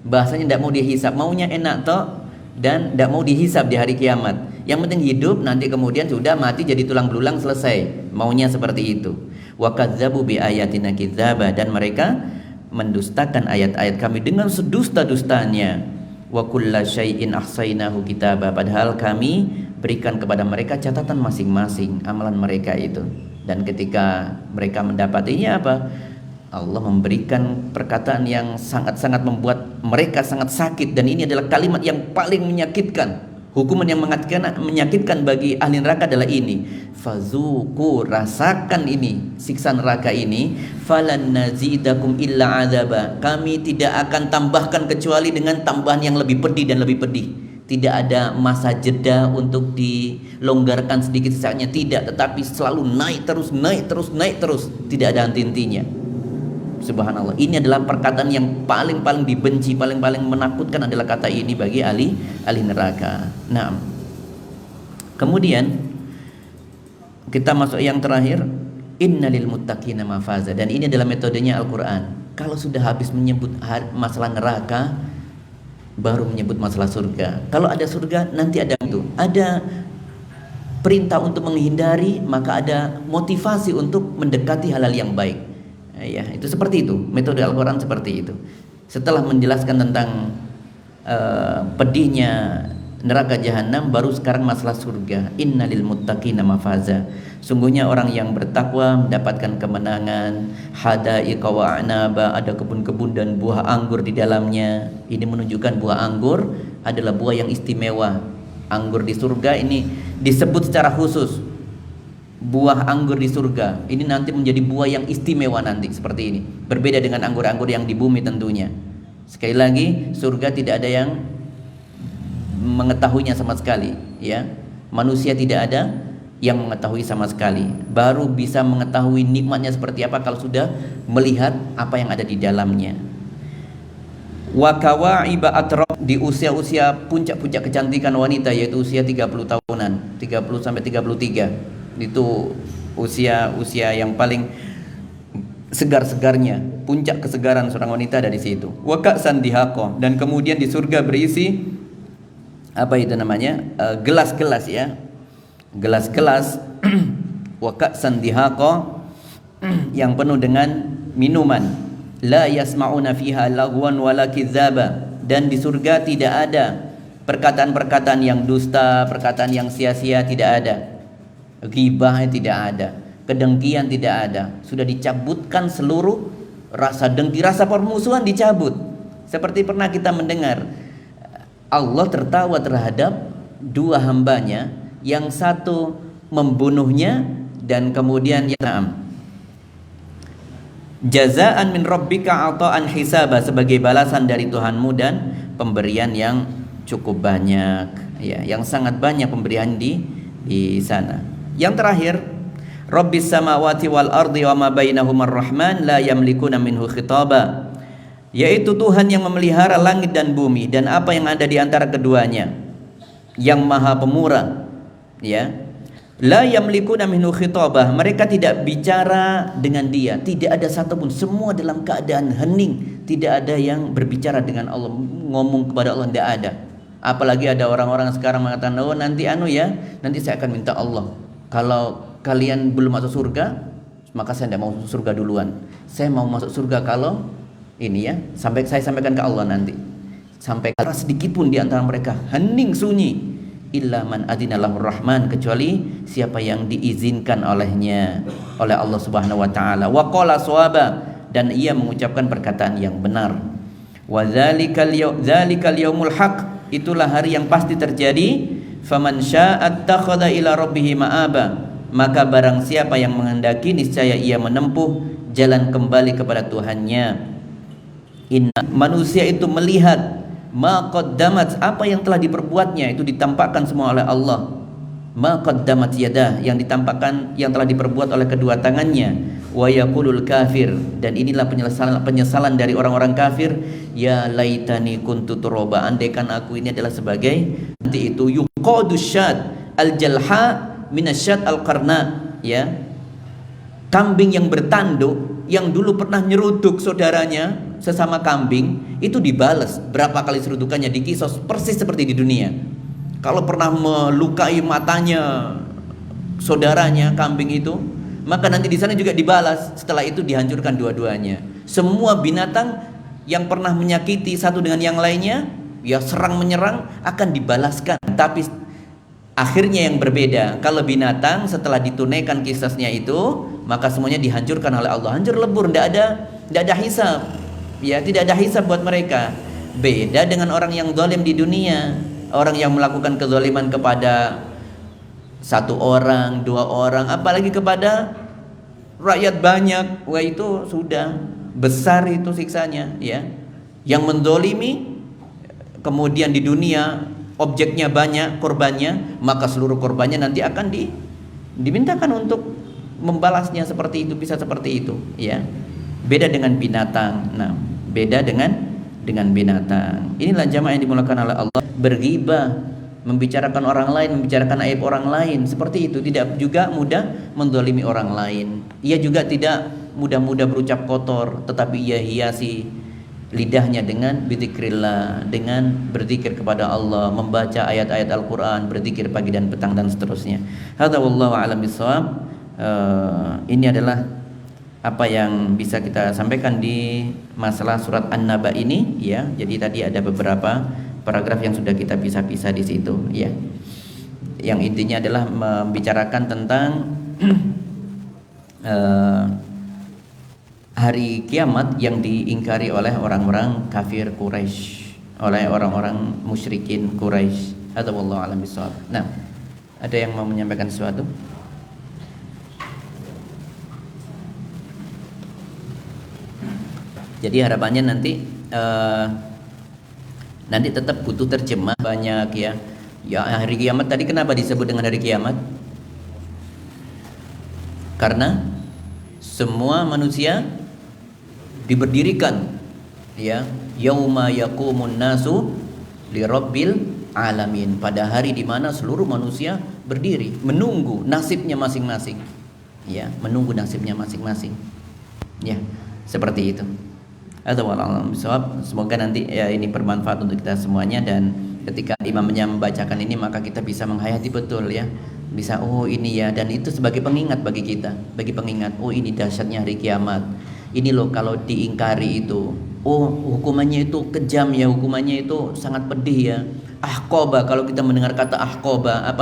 A: Bahasanya tidak mau dihisab, maunya enak toh, dan tidak mau dihisab di hari kiamat. Yang penting hidup, nanti kemudian sudah mati jadi tulang belulang, selesai. Maunya seperti itu. Wa kadzdzabu bi ayatina kidzaba, dan mereka mendustakan ayat-ayat kami dengan sedusta-dustanya. Wa kulla syai'in ahsainahu kitaba, padahal kami berikan kepada mereka catatan masing-masing amalan mereka itu. Dan ketika mereka mendapatinya apa? Allah memberikan perkataan yang sangat-sangat membuat mereka sangat sakit, dan ini adalah kalimat yang paling menyakitkan. Hukuman yang menyakitkan bagi ahli neraka adalah ini. Fazuku, rasakan ini siksa neraka ini. Falan nazidakum illa adzaba. Kami tidak akan tambahkan kecuali dengan tambahan yang lebih pedih dan lebih pedih. Tidak ada masa jeda untuk dilonggarkan sedikit sisanya, tidak, tetapi selalu naik terus, naik terus, naik terus, tidak ada henti-hentinya. Subhanallah, ini adalah perkataan yang paling dibenci, paling menakutkan adalah kata ini bagi ahli neraka. Nah, kemudian kita masuk yang terakhir, innalil muttaqina mafaza, dan ini adalah metodenya Al-Quran. Kalau sudah habis menyebut masalah neraka, baru menyebut masalah surga. Kalau ada surga, nanti ada itu, ada perintah untuk menghindari, maka ada motivasi untuk mendekati hal-hal yang baik. Ya, itu seperti itu, metode Al-Quran seperti itu. Setelah menjelaskan tentang pedihnya neraka jahanam, baru sekarang masalah surga. Innalil muttaqina mafaza. Sungguhnya orang yang bertakwa mendapatkan kemenangan. Hadaiqa wa a'naba, ada kebun-kebun dan buah anggur di dalamnya. Ini menunjukkan buah anggur adalah buah yang istimewa. Anggur di surga ini disebut secara khusus. Buah anggur di surga ini nanti menjadi buah yang istimewa nanti, seperti ini. Berbeda dengan anggur-anggur yang di bumi tentunya. Sekali lagi, surga tidak ada yang mengetahuinya sama sekali, ya. Manusia tidak ada yang mengetahui sama sekali. Baru bisa mengetahui nikmatnya seperti apa kalau sudah melihat apa yang ada di dalamnya. Wa kawaiba atrab, di usia-usia puncak-puncak kecantikan wanita, yaitu usia 30 tahunan, 30 sampai 33. Itu usia yang paling segar-segarnya, puncak kesegaran seorang wanita dari situ. Wa ka'san dihaqo, dan kemudian di surga berisi apa itu namanya? Gelas-gelas ya. Gelas-gelas wa ka'san dihaqo yang penuh dengan minuman. La yasma'una fiha lagwan wala kidzaba, dan di surga tidak ada perkataan-perkataan yang dusta, perkataan yang sia-sia, tidak ada. Ghibah tidak ada, kedengkian tidak ada. Sudah dicabutkan seluruh rasa dengki, rasa permusuhan dicabut. Seperti pernah kita mendengar Allah tertawa terhadap dua hambanya, yang satu membunuhnya dan kemudian jazaan min rabbika ata'an hisaba, sebagai balasan dari Tuhanmu dan pemberian yang cukup banyak ya, yang sangat banyak pemberian di sana. Yang terakhir, Rabbis samawati wal ardi wa ma bainahumar rahman la yamlikuna minhu khitaba, yaitu Tuhan yang memelihara langit dan bumi dan apa yang ada di antara keduanya, yang maha pemurah ya. La yamlikuna minhu khitaba, mereka tidak bicara dengan dia, tidak ada satupun, semua dalam keadaan hening, tidak ada yang berbicara dengan Allah, ngomong kepada Allah, tidak ada. Apalagi ada orang-orang sekarang mengatakan, oh nanti nanti saya akan minta Allah, kalau kalian belum masuk surga, maka saya tidak mau masuk surga duluan. Saya mau masuk surga kalau ini ya, saya sampaikan ke Allah nanti. Sampai sedikit pun di antara mereka hening sunyi. Illa man adinalahur rahman, kecuali siapa yang diizinkan oleh Allah Subhanahu wa taala. Wa qala shawaba, dan ia mengucapkan perkataan yang benar. Wa dzalikal yaumul haq, itulah hari yang pasti terjadi. Faman syaa'a attakhadha ila rabbih ma'aba, maka barang siapa yang menghendaki, niscaya ia menempuh jalan kembali kepada Tuhannya. Inna, manusia itu melihat ma qaddamat, apa yang telah diperbuatnya itu ditampakkan semua oleh Allah. Ma qaddamat yadah, yang ditampakkan, yang telah diperbuat oleh kedua tangannya. Wa yaqulul kafir, dan inilah penyesalan dari orang-orang kafir, ya laitani kuntu turaba, andaikan aku ini adalah sebagai, nanti itu yuqadus syad al-jalha minasyad al-qarna ya, kambing yang bertanduk yang dulu pernah nyeruduk saudaranya sesama kambing, itu dibalas berapa kali serudukannya, dikisos persis seperti di dunia. Kalau pernah melukai matanya saudaranya kambing itu, maka nanti di sana juga dibalas. Setelah itu dihancurkan dua-duanya. Semua binatang yang pernah menyakiti satu dengan yang lainnya, ya serang menyerang, akan dibalaskan. Tapi akhirnya yang berbeda. Kalau binatang setelah ditunaikan kisasnya itu, maka semuanya dihancurkan oleh Allah, hancur lebur, tidak ada hisab. Ya, tidak ada hisab buat mereka. Beda dengan orang yang zalim di dunia, orang yang melakukan kezaliman kepada satu orang, dua orang, apalagi kepada rakyat banyak, wah itu sudah besar itu siksanya ya. Yang mendolimi, kemudian di dunia objeknya banyak, korbannya, maka seluruh korbannya nanti akan dimintakan untuk membalasnya seperti itu, bisa seperti itu ya. Beda dengan binatang. Nah, beda dengan binatang. Inilah jamaah yang dimulakan oleh Allah. Berghibah, membicarakan orang lain, membicarakan aib orang lain, seperti itu. Tidak juga mudah mendolimi orang lain. Ia juga tidak mudah-mudah berucap kotor, tetapi ia hiasi lidahnya dengan bidzikrillah, dengan berzikir kepada Allah, membaca ayat-ayat Al-Quran, berzikir pagi dan petang dan seterusnya. Hadza wallahu a'lam bishawab. Ini adalah apa yang bisa kita sampaikan di masalah surat An-Naba ini ya. Jadi tadi ada beberapa paragraf yang sudah kita pisah-pisah di situ ya. Yang intinya adalah membicarakan tentang hari kiamat yang diingkari oleh orang-orang kafir Quraisy, oleh orang-orang musyrikin Quraisy. Hadza wallahu a'lam bishawab. Nah, ada yang mau menyampaikan sesuatu? Jadi harapannya nanti tetap butuh terjemah banyak ya. Ya, hari kiamat tadi kenapa disebut dengan hari kiamat? Karena semua manusia diberdirikan ya, yauma yaqumun nasu lirabbil alamin, pada hari di mana seluruh manusia berdiri menunggu nasibnya masing-masing ya, menunggu nasibnya masing-masing. Ya, seperti itu. Atau wallahualam bishawab. Semoga nanti ya ini bermanfaat untuk kita semuanya, dan ketika imamnya membacakan ini maka kita bisa menghayati betul ya. Bisa, oh ini ya, dan itu sebagai pengingat bagi kita, bagi pengingat, oh ini dahsyatnya hari kiamat. Ini loh kalau diingkari itu, oh hukumannya itu kejam ya, hukumannya itu sangat pedih ya. Ahqaba, kalau kita mendengar kata ahqaba, apa